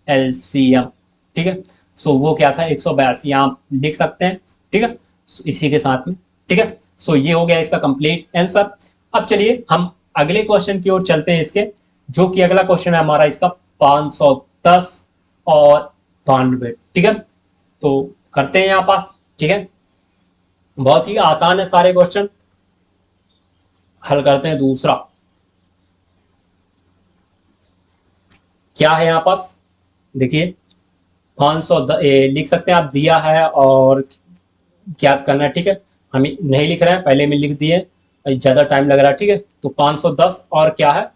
Speaker 1: एलसीएम। ठीक है, सो वो क्या था, 182, आप लिख सकते हैं। ठीक है, इसी के साथ में। ठीक है, सो ये हो गया इसका कंप्लीट आंसर। अब चलिए हम अगले क्वेश्चन की ओर चलते हैं इसके, जो कि अगला क्वेश्चन है हमारा इसका 510 और 92। ठीक है, तो करते हैं यहाँ पास। ठीक है, बहुत ही आसान है सारे क्वेश्चन, हल करते हैं। दूसरा क्या है यहाँ पास, देखिए 500 लिख सकते हैं आप, दिया है और ज्ञात करना है। ठीक है, हम नहीं लिख रहे हैं, पहले में लिख दिए, ज़्यादा टाइम लग रहा है। ठीक है, तो 510 और क्या है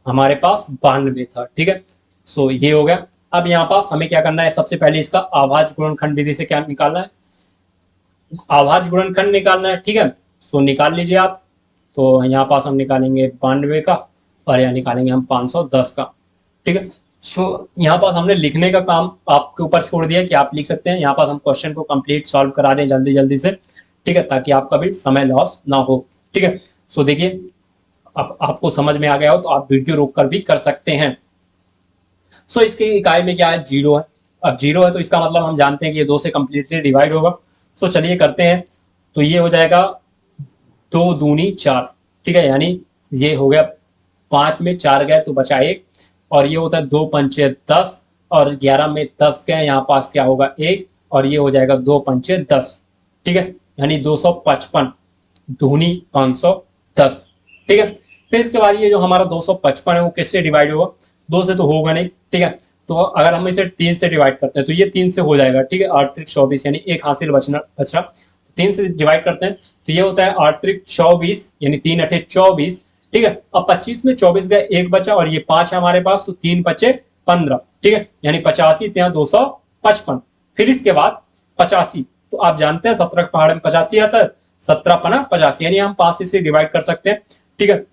Speaker 1: हमारे पास 92 था। ठीक है, सो ये हो गया। अब यहाँ पास हमें क्या करना है, सबसे पहले इसका अभाज्य गुणनखंड विधि से क्या निकालना है, अभाज्य गुणनखंड निकालना है। ठीक है, सो निकाल लीजिए आप। तो यहाँ पास हम निकालेंगे 92 का और यहाँ निकालेंगे हम 510 का। ठीक है, सो यहाँ पास हमने लिखने का काम आपके ऊपर छोड़ दिया कि आप लिख सकते हैं। यहाँ पास हम क्वेश्चन को कंप्लीट सॉल्व करा दें जल्दी जल्दी से। ठीक है, ताकि आपका भी समय लॉस ना हो। ठीक है, सो देखिए, अब आपको समझ में आ गया हो तो आप वीडियो रोक कर भी कर सकते हैं। सो इसकी इकाई में क्या है, जीरो है। अब जीरो है तो इसका मतलब हम जानते हैं कि ये 2 से कंप्लीटली डिवाइड होगा। सो चलिए करते हैं। तो ये हो जाएगा 2 दूनी 4। ठीक है, यानी ये हो गया 5 में 4 गए तो बचा 1, और ये होता है 2 पंचे 10 और 11 में 10 गए, यहाँ पास क्या होगा 1, और ये हो जाएगा 2 पंचे 10। ठीक है, यानी 255 दूनी 510। ठीक है, फिर इसके बाद ये जो हमारा 255 है वो किससे डिवाइड होगा, 2 से तो होगा नहीं। ठीक है, तो अगर हम इसे 3 से डिवाइड करते हैं तो ये 3 से हो जाएगा। ठीक है, 8 त्रिक 24 यानी एक हासिल बचा 3 से डिवाइड करते हैं तो ये होता है 8 त्रिक 24 यानी 3 अठे 24। ठीक है, अब 25 में 24 गए, एक बचा और ये 5 है हमारे पास, तो 3 बचे 15। ठीक है, यानी 85 ત્યાં 255। फिर इसके बाद 85, तो आप जानते हैं 17 पहाड़ में 85 आता है, 17 पना 85, यानी हम 5 से डिवाइड कर सकते हैं। ठीक है,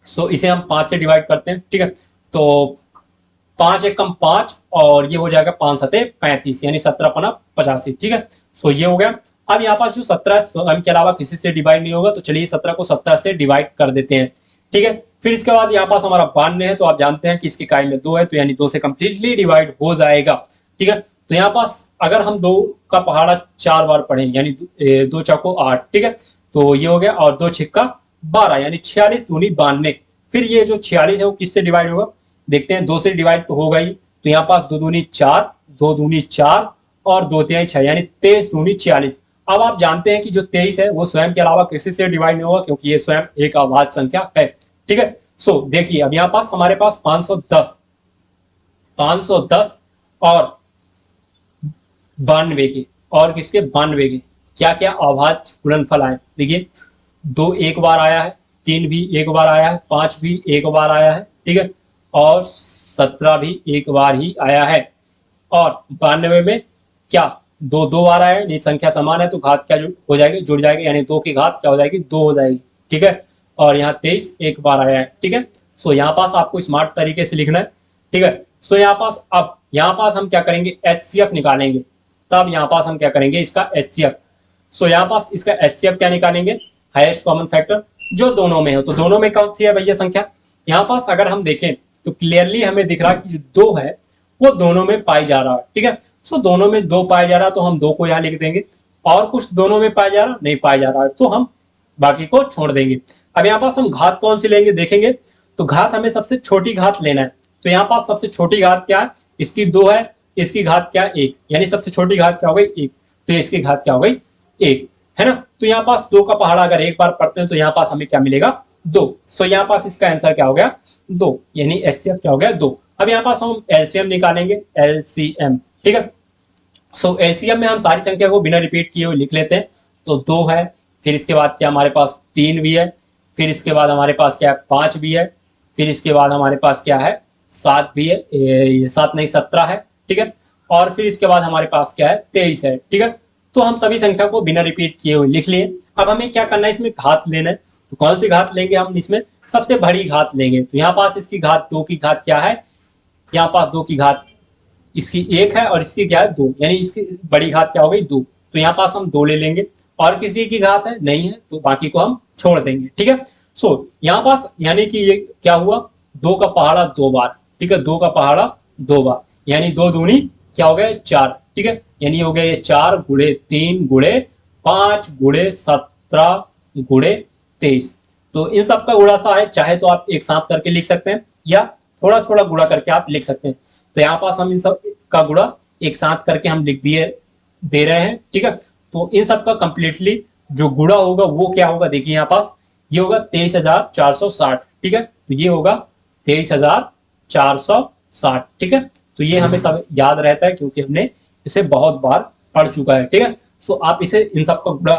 Speaker 1: सो इसे हम 5 से डिवाइड करते हैं। ठीक है, तो 5 एक कम 5 और ये हो जाएगा 5 सते 35 यानी 17 पना 85। ठीक है, सो ये हो गया। अब यहाँ पास जो 17 स्वयं के अलावा किसी से डिवाइड नहीं होगा, तो चलिए 17 को 17 से डिवाइड कर देते हैं। ठीक है, फिर इसके बाद यहाँ पास हमारा 92 है, तो आप जानते हैं कि इसकी इकाई में 2 है, तो यानी 2 से कंप्लीटली डिवाइड हो जाएगा। ठीक है, तो यहाँ पास अगर हम 2 का पहाड़ा 4 बार पढ़ें यानी 2 चौको 8। ठीक है, तो ये हो गया, और 2 छिक्का 12 यानी 46 दूनी 92। फिर ये जो 46 है वो किससे डिवाइड होगा, देखते हैं। 2 से डिवाइड तो होगा ही, तो यहाँ पास 2 दूनी 4, 2 दूनी 4 और 2 तिहाई 6 यानी 23 दूनी 46। अब आप जानते हैं कि जो 23 है वो स्वयं के अलावा किसी से डिवाइड नहीं होगा, क्योंकि ये स्वयं एक अभाज्य संख्या है। ठीक है, सो देखिए अब यहाँ पास हमारे पास 510 और 92 के, और किसके 92 के क्या क्या अभाज्य गुणनफल आए। देखिए 2 एक बार आया है, 3 भी एक बार आया है, 5 भी एक बार आया है। ठीक है, और 17 भी एक बार ही आया है, और 92 में क्या 2 2 बार आया है। नहीं, संख्या समान है तो घात क्या हो जाएगी, जुड़ जाएगी, यानी 2 की घात क्या हो जाएगी 2 हो जाएगी। ठीक है, और यहाँ 23 एक बार आया है। ठीक है, सो यहाँ पास आपको स्मार्ट तरीके से लिखना है। ठीक है, सो यहाँ पास अब यहाँ पास हम क्या करेंगे, HCF निकालेंगे। तब यहाँ पास हम क्या करेंगे, इसका HCF। सो यहाँ पास इसका HCF क्या निकालेंगे, हाईएस्ट कॉमन फैक्टर, जो दोनों में हो। तो दोनों में कौन सी है भैया संख्या, यहाँ पास अगर हम देखें तो क्लियरली हमें दिख रहा है कि जो 2 है वो दोनों में पाई जा रहा है। ठीक है, सो दोनों में 2 पाया जा रहा है, तो हम 2 को यहाँ लिख देंगे, और कुछ दोनों में पाया जा रहा नहीं पाया जा रहा है तो हम बाकी को छोड़ देंगे। अब यहाँ पास हम घात कौन सी लेंगे देखेंगे, तो घात हमें सबसे छोटी घात लेना है। तो यहाँ पास सबसे छोटी घात क्या है, इसकी 2 है, इसकी घात क्या है 1, यानी सबसे छोटी घात क्या हो गई 1, तो इसकी घात क्या हो गई 1, है ना। तो यहाँ पास 2 का पहाड़ा अगर एक बार पढ़ते हैं तो यहाँ पास हमें क्या मिलेगा 2। सो यहाँ पास इसका आंसर क्या हो गया 2, यानी HCF क्या हो गया 2। अब यहाँ पास हम LCM निकालेंगे, LCM। ठीक है, सो LCM में हम सारी संख्या को बिना रिपीट किए हुए लिख लेते हैं। तो 2 है, फिर इसके बाद क्या हमारे पास 3 भी है, फिर इसके बाद हमारे पास क्या है 5 भी है, फिर इसके बाद हमारे पास क्या है 7 भी है, 7 नहीं 17 है। ठीक है, और फिर इसके बाद हमारे पास क्या है 23 है। ठीक है, तो हम सभी संख्या को बिना रिपीट किए हुए लिख लिए। अब हमें क्या करना है, इसमें घात लेना है। तो कौन सी घात लेंगे हम, इसमें सबसे बड़ी घात लेंगे। तो यहाँ पास इसकी घात 2 की घात क्या है, यहाँ पास 2 की घात इसकी 1 है और इसकी क्या है 2, यानी इसकी बड़ी घात क्या हो गई 2। तो यहाँ पास हम 2 ले लेंगे, और किसी की घात है नहीं है तो बाकी को हम छोड़ देंगे। ठीक है, सो यहाँ पास यानी कि ये क्या हुआ 2 का पहाड़ा 2 बार। ठीक है, 2 का पहाड़ा 2 बार यानी 2 दूनी क्या हो गया 4। ठीक है, यानी हो गया ये 4 गुणे 3 गुणे 5 गुणे 17 गुणे 23। तो इन सब का गुणा सा है, चाहे तो आप एक साथ करके लिख सकते हैं या थोड़ा थोड़ा गुणा करके आप लिख सकते हैं। तो यहाँ पास हम इन सब का गुणा एक साथ करके हम लिख दे रहे हैं। ठीक है, तो इन सब का कंप्लीटली जो गुणा होगा वो क्या होगा, देखिए यहाँ पास ये होगा 23,460। ठीक है, तो ये होगा 23,460। ठीक है, तो ये हमें सब याद रहता है क्योंकि हमने इसे बहुत बार पढ़ चुका है, ठीक है। सो आप इसे इन सब का गुणा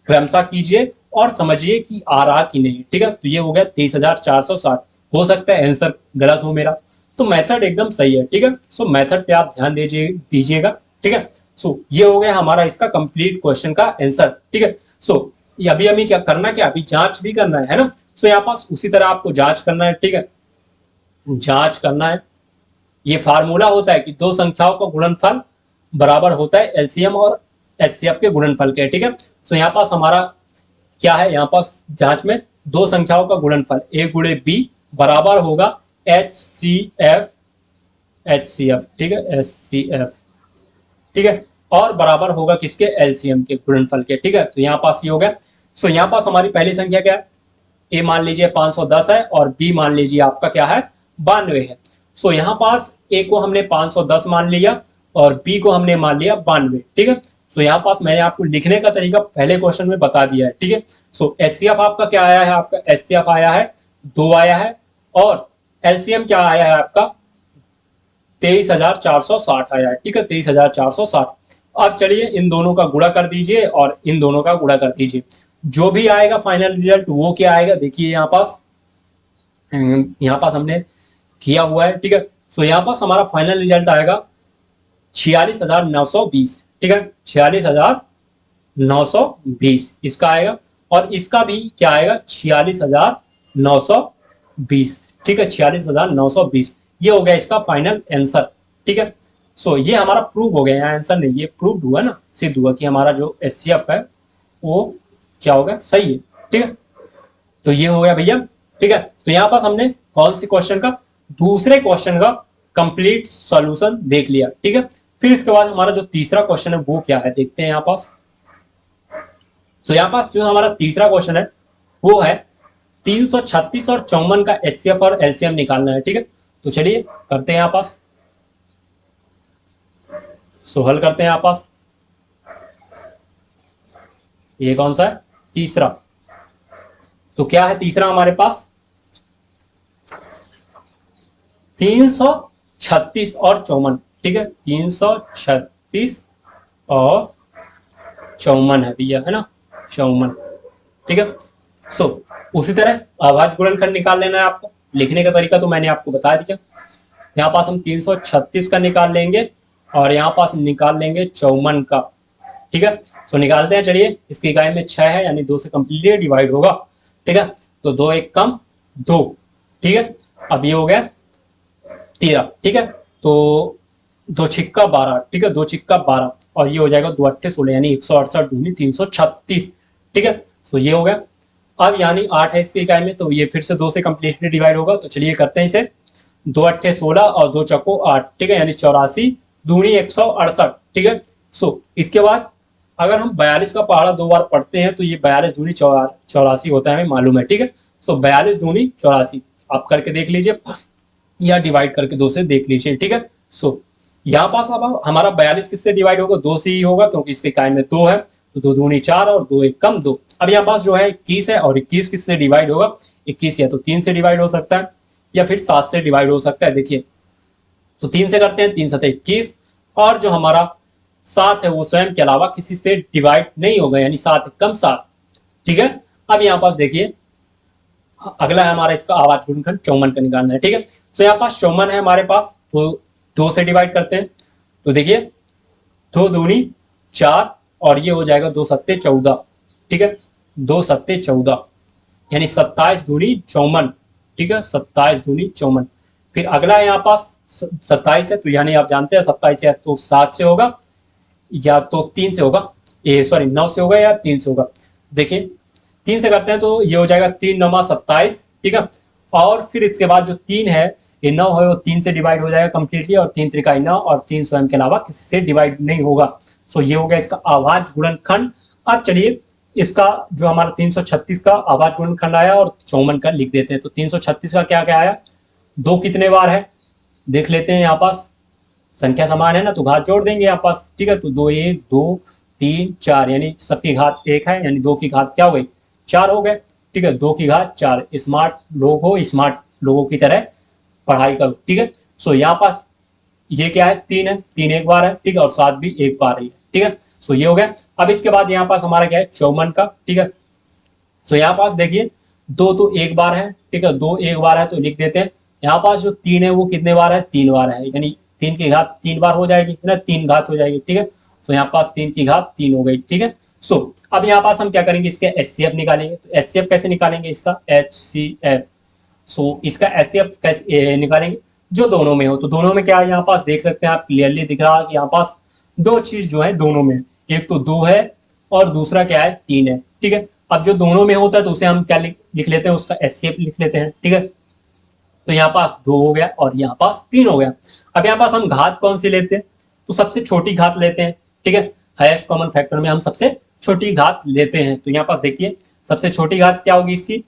Speaker 1: क्रमशः कीजिए और समझिए कि आ रहा कि नहीं, ठीक है। तो ये हो गया 23,460। हो सकता है आंसर गलत हो मेरा, तो मेथड एकदम सही है, ठीक है। सो मेथड पे आप ध्यान दीजिएगा, ठीक है। सो ये हो गया हमारा इसका कंप्लीट क्वेश्चन का आंसर, ठीक है। सो ये अभी हमें क्या करना, क्या अभी जांच भी करना है ना। सो यहाँ पास उसी तरह आपको जांच करना है, ठीक है। जांच करना है, ये फार्मूला होता है कि दो संख्याओं का गुणनफल बराबर होता है एलसीएम और एचसीएफ के गुणनफल के, ठीक है। सो यहाँ पास हमारा क्या है, यहाँ पास जांच में दो संख्याओं का गुणनफल ए गुणे बी बराबर होगा एच सी एफ ठीक है, एच सी एफ, ठीक है। और बराबर होगा किसके, एलसीएम के गुणनफल के, ठीक है। तो यहाँ पास ये हो गया। सो यहाँ पास हमारी पहली संख्या क्या है, ए मान लीजिए 510 है और बी मान लीजिए आपका क्या है 92 है। सो यहाँ पास ए को हमने 510 मान लिया और बी को हमने मान लिया 92, ठीक है। सो यहाँ पास मैंने आपको लिखने का तरीका पहले क्वेश्चन में बता दिया है, ठीक है। सो एचसीएफ आपका क्या आया है, आपका एचसीएफ आया है 2 आया है और एलसीएम क्या आया है आपका 23,460 आया है, ठीक है, 23,460। अब चलिए इन दोनों का गुणा कर दीजिए और इन दोनों का गुणा कर दीजिए, जो भी आएगा फाइनल रिजल्ट वो क्या आएगा, देखिए यहाँ पास हमने किया हुआ है, ठीक है। सो यहाँ पास हमारा फाइनल रिजल्ट आएगा 46,920, ठीक है, 46,920 इसका आएगा और इसका भी क्या आएगा 46,920, ठीक है, 46,920। ये हो गया इसका फाइनल आंसर, ठीक है। सो ये हमारा प्रूव हो गया, यहाँ आंसर नहीं, ये प्रूव हुआ ना, सिद्ध हुआ कि हमारा जो एचसीएफ है वो क्या होगा, सही है, ठीक है। तो ये हो गया भैया, ठीक है। तो यहाँ पास हमने कौन सी क्वेश्चन का, दूसरे क्वेश्चन का कंप्लीट सॉल्यूशन देख लिया, ठीक है। फिर इसके बाद हमारा जो तीसरा क्वेश्चन है वो क्या है, देखते हैं यहाँ पास। तो यहाँ पास जो हमारा तीसरा क्वेश्चन है वो है 336 और 54 का एचसीएफ और एलसीएम निकालना है, ठीक है। तो चलिए करते हैं यहाँ पास, सो हल करते हैं यहाँ पास। ये कौन सा है, तीसरा। तो क्या है तीसरा हमारे पास, 336 और 54, ठीक है, 336 और 54 है भैया, है ना, 54, ठीक है। सो उसी तरह अभाज्य गुणनखंड निकाल लेना है आपको, लिखने का तरीका तो मैंने आपको बता दिया। यहाँ पास हम 336 का निकाल लेंगे और यहाँ पास निकाल लेंगे 54 का, ठीक है। सो निकालते हैं, चलिए। इसकी इकाई में 6 है यानी 2 से कंप्लीटली डिवाइड होगा, ठीक है। तो 2 एक कम 2, ठीक है। अब ये हो गया 13, ठीक है। तो 2 छिक्का 12, ठीक है, 2 छिक्का 12 और ये हो जाएगा 2 अट्ठे 16 यानी 168 दूनी 336, ठीक है। सो ये हो गया। अब यानी 8 है इसकी इकाई में, तो ये फिर से 2 से कंप्लीटली डिवाइड होगा। तो चलिए करते हैं इसे, 2 अट्ठे 16 और 2 चक्को 8, ठीक है, यानी 84 दूनी 168, ठीक है। सो इसके बाद अगर हम 42 का पहाड़ा 2 बार पढ़ते हैं तो ये 42 दूनी 84 होता है, हमें मालूम है, ठीक है। सो 42 दूनी 84 आप करके देख लीजिए या डिवाइड करके 2 से देख लीजिए, ठीक है। सो यहाँ पास अब हमारा 42 किससे डिवाइड होगा, 2 से ही होगा क्योंकि इसके इकाई में 2 है, तो 2 दूनी 4 और 2 एक कम 2। अब यहाँ पास जो है 21 है और 21 किससे डिवाइड होगा, 21 या तो 3 से डिवाइड हो सकता है या फिर 7 से डिवाइड हो सकता है। देखिए तो 3 से करते हैं, 3 7 21 और जो हमारा 7 है वो स्वयं के अलावा किसी से डिवाइड नहीं होगा यानी 7 कम 7, ठीक है। अब यहाँ पास देखिए अगला है हमारा इसका अभाज्य गुणनखंड 54 का निकालना है, ठीक है। सो यहाँ पास 54 है हमारे पास, तो 2 से डिवाइड करते हैं। तो देखिए 2 दूनी 4 और ये हो जाएगा 2 सत्ते 14, ठीक है, 2 सत्ते 14 यानी 27 दूनी 54, ठीक है, 27 दूनी 54। फिर अगला है यहाँ पास 27 है, तो यानी आप जानते हैं 27 है तो 7 से होगा या तो 3 से होगा, ये सॉरी 9 से होगा या 3 से होगा। देखिए 3 से करते हैं तो ये हो जाएगा 3 9 27, ठीक है। और फिर इसके बाद जो 3 है ये 9 है वो 3 से डिवाइड हो जाएगा कंप्लीटली और 3 त्रिकाई 9 और 3 स्वयं के अलावा किसी से डिवाइड नहीं होगा। सो ये हो गया इसका अभाज्य गुणनखंड। अब चलिए इसका जो हमारा 336 का अभाज्य गुणनखंड आया और 54 का लिख देते हैं। तो 336 का क्या क्या आया, 2 कितने बार है देख लेते हैं। यहाँ पास संख्या समान है ना तो घात जोड़ देंगे यहाँ पास, ठीक है। तो 2 1 2 3 4 यानी सबकी घात 1 है यानी 2 की घात क्या हो गई 4 हो गए, ठीक है, 2 की घात 4। स्मार्ट लोग हो, स्मार्ट लोगों की तरह पढ़ाई करो, ठीक है। सो यहाँ पास ये क्या है, 3 है, 3 एक बार है, ठीक है, और 7 भी एक बार है, ठीक है। सो ये हो गया। अब इसके बाद यहाँ पास हमारा क्या है, 54 का, ठीक है। सो यहाँ पास देखिए, 2 तो एक बार है, ठीक है, 2 एक बार है तो लिख देते हैं। यहाँ पास जो 3 है वो कितने बार है, 3 बार है, यानी 3 की घात 3 बार हो जाएगी, है ना, 3 घात हो जाएगी, ठीक है। सो यहाँ पास 3 की घात 3 हो गई, ठीक है। सो अब यहाँ पास हम क्या करेंगे, इसके HCF निकालेंगे। तो HCF कैसे निकालेंगे इसका, HCF। सो इसका HCF कैसे निकालेंगे, जो दोनों में हो। तो दोनों में क्या है, यहाँ पास देख सकते हैं आप, क्लियरली दिख रहा है कि यहाँ पास दो चीज जो है दोनों में, एक तो 2 है और दूसरा क्या है, 3 है, ठीक है। अब जो दोनों में होता है तो उसे हम क्या लिख लेते हैं, उसका HCF लिख लेते हैं, ठीक है। तो यहाँ पास 2 हो गया और यहाँ पास 3 हो गया। अब यहाँ पास हम घात कौन सी लेते हैं, तो सबसे छोटी घात लेते हैं, ठीक है। हाईएस्ट कॉमन फैक्टर में हम सबसे छोटी घात लेते हैं। तो यहाँ पास देखिए, सबसे छोटी घात क्या होगी इसकी,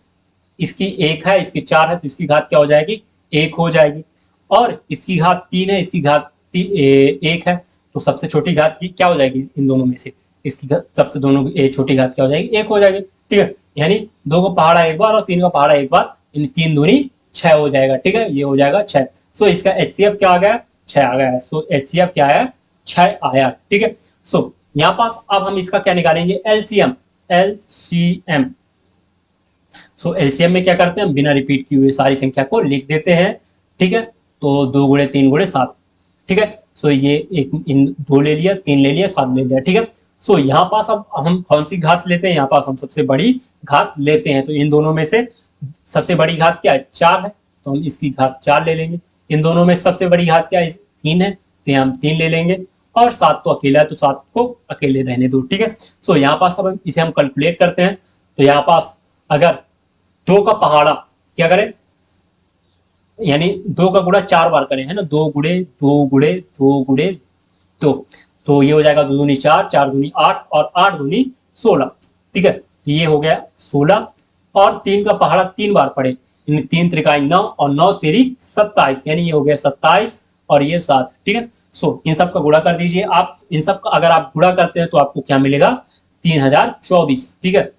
Speaker 1: इसकी 1 है, इसकी 4 है, तो इसकी घात क्या हो जाएगी, 1 हो जाएगी। और इसकी घात 3 है, इसकी घात 1 है, तो सबसे छोटी घात की क्या हो जाएगी इन दोनों में से, इसकी सबसे दोनों की छोटी घात क्या हो जाएगी, 1 हो जाएगी, ठीक है। यानी 2 को पहाड़ा एक बार और 3 का पहाड़ा एक बार, यानी 3 दूनी 6 हो जाएगा, ठीक है, ये हो जाएगा 6। सो इसका HCF क्या आ गया, 6 आ गया है। सो HCF क्या है, 6 आया, ठीक है। सो यहाँ पास अब हम इसका क्या निकालेंगे, LCM। LCM, सो एलसीएम में क्या करते हैं, हम बिना रिपीट किए हुए सारी संख्या को लिख देते हैं, ठीक है। तो 2 गुणे 3 गुणे 7, ठीक है। सो ये एक इन 2 ले लिया, 3 ले लिया, 7 ले लिया, ठीक है। सो यहाँ पास अब हम कौन सी घात लेते हैं, यहाँ पास हम सबसे बड़ी घात लेते हैं। तो इन दोनों में से सबसे बड़ी घात क्या है, 4 है, तो हम इसकी घात 4 ले लेंगे। इन दोनों में सबसे बड़ी घात क्या है, 3 है, तो यहाँ हम 3 ले लेंगे। और 7 तो अकेला है, तो 7 को अकेले रहने दो, ठीक है। सो यहाँ पास अब इसे हम कैलकुलेट करते हैं। तो यहाँ पास अगर 2 का पहाड़ा क्या करें, यानी 2 का गुणा 4 बार करें, है ना, 2 गुणे 2 गुणे 2 गुणे 2, तो ये हो जाएगा 2 दूनी 4, 4 दूनी 8 और 8 दूनी 16, ठीक है। तो ये हो गया 16 और 3 का पहाड़ा 3 बार पड़े, यानी 3 त्रिकाई 9 और 9 तेरी 27, यानी ये हो गया 27 और ये 7, ठीक है। सो इन सब का गुणा कर दीजिए आप, इन सब का अगर आप गुणा करते हैं तो आपको क्या मिलेगा, 3024, ठीक है।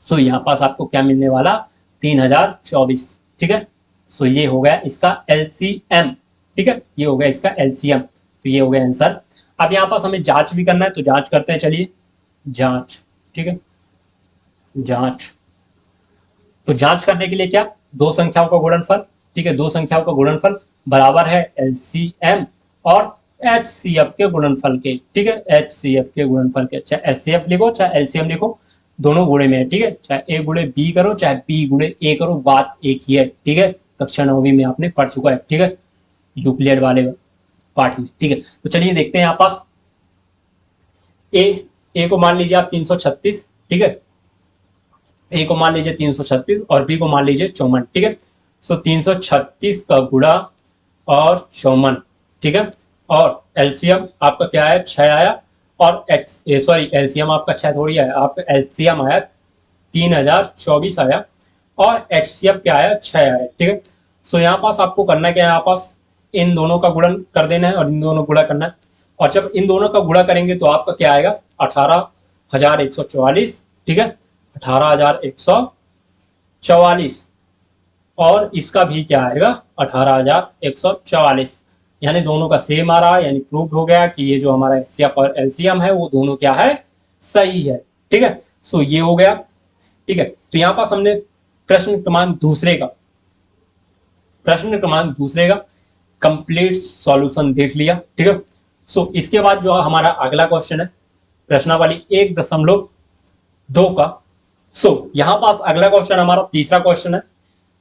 Speaker 1: सो यहाँ पास आपको क्या मिलने वाला, 3024, ठीक है। सो ये हो गया इसका LCM, ठीक है, ये हो गया इसका LCM। तो ये हो गया आंसर। अब यहाँ पास हमें जांच भी करना है, तो जांच करते हैं, चलिए जांच, ठीक है, जांच। तो जांच करने के लिए क्या, दो संख्याओं का गुणनफल, ठीक है, दो संख्याओं का गुणनफल बराबर है LCM और HCF के गुणनफल के, ठीक है, HCF के गुणनफल के। चाहे HCF लिखो चाहे LCM लिखो, दोनों गुणे में है, ठीक है। चाहे A गुणे B करो चाहे B गुणे A करो, बात एक ही है, ठीक है। कक्षा 9वीं में आपने पढ़ चुका है, ठीक है, यूक्लिड वाले पार्ट में, ठीक है। तो चलिए देखते हैं यहाँ पास A को मान लीजिए आप 336, ठीक है, A को मान लीजिए 336 और B को मान लीजिए 54, ठीक है। सो 336 का गुणा और 54, ठीक है, और एलसीएम आपका क्या है, 6 आया, और एलसीएम आपका 6 थोड़ी आया, आपका एलसीएम आया 3024 आया और एचसीएफ क्या आया, 6 आया, ठीक है। सो यहाँ पास आपको करना क्या है, यहाँ पास इन दोनों का गुणन कर देना है और इन दोनों गुणा करना है। और जब इन दोनों का गुणा करेंगे तो आपका क्या आएगा, 18144, ठीक है, 18144, और इसका भी क्या आएगा, 18144, यानी दोनों का सेम आ रहा है, यानी प्रूव हो गया कि ये जो हमारा एचसीएफ और एलसीएम है वो दोनों क्या है, सही है, ठीक है। सो ये हो गया, ठीक है। तो यहाँ पास हमने प्रश्न क्रमांक दूसरे का कंप्लीट सॉल्यूशन देख लिया, ठीक है। सो इसके बाद जो हमारा अगला क्वेश्चन है प्रश्नावली 1.2 का। सो यहाँ पास अगला क्वेश्चन हमारा तीसरा क्वेश्चन है।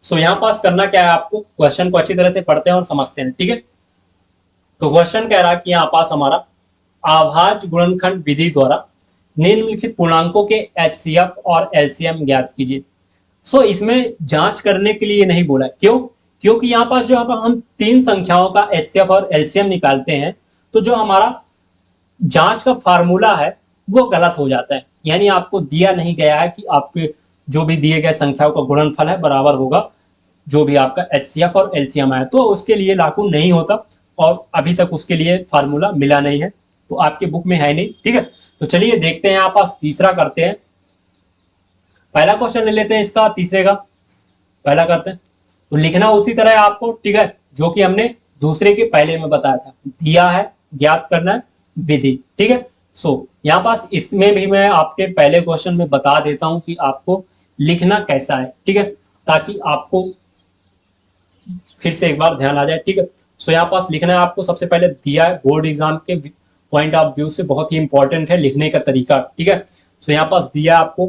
Speaker 1: सो यहाँ पास करना क्या है, आपको क्वेश्चन को अच्छी तरह से पढ़ते हैं और समझते हैं, ठीक है। तो क्वेश्चन कह रहा है कि यहाँ पास हमारा अभाज्य गुणनखंड विधि द्वारा निम्नलिखित पूर्णांकों के एचसीएफ और एलसीएम ज्ञात कीजिए। सो इसमें जांच करने के लिए नहीं बोला, क्यों, क्योंकि यहाँ पास जो हम तीन संख्याओं का एचसीएफ और एलसीएम निकालते हैं तो जो हमारा जांच का फार्मूला है वो गलत हो जाता है, यानी आपको दिया नहीं गया है कि आपके जो भी दिए गए संख्याओं का गुणनफल है बराबर होगा जो भी आपका एचसीएफ और एलसीएम है, तो उसके लिए लागू नहीं होता और अभी तक उसके लिए फार्मूला मिला नहीं है, तो आपके बुक में है नहीं, ठीक है। तो चलिए देखते हैं, यहाँ पास तीसरा करते हैं, पहला क्वेश्चन ले लेते हैं इसका तीसरे का, पहला करते हैं। तो लिखना उसी तरह है आपको, ठीक है, जो कि हमने दूसरे के पहले में बताया था, दिया है, ज्ञात करना है, विधि। ठीक है, सो यहाँ पास इसमें भी मैं आपके पहले क्वेश्चन में बता देता हूं कि आपको लिखना कैसा है। ठीक है, ताकि आपको फिर से एक बार ध्यान आ जाए। ठीक है, सो यहाँ पास लिखना है आपको, सबसे पहले दिया है, बोर्ड एग्जाम के पॉइंट ऑफ व्यू से बहुत ही इंपॉर्टेंट है लिखने का तरीका। ठीक है, सो यहाँ पास दिया आपको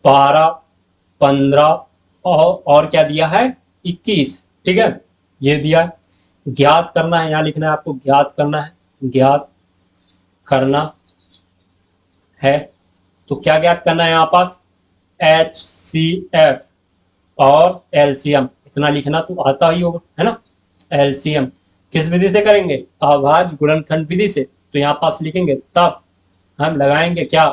Speaker 1: 12, 15 और क्या दिया है 21। ठीक है, ये दिया है। ज्ञात करना है, यहाँ लिखना है आपको, ज्ञात करना है, ज्ञात करना है। तो क्या ज्ञात करना है यहाँ पास, HCF और LCM, इतना लिखना तो आता ही होगा, है ना। LCM किस विधि से करेंगे, अभाज्य गुणनखंड विधि से। तो यहाँ पास लिखेंगे, तब हम लगाएंगे क्या,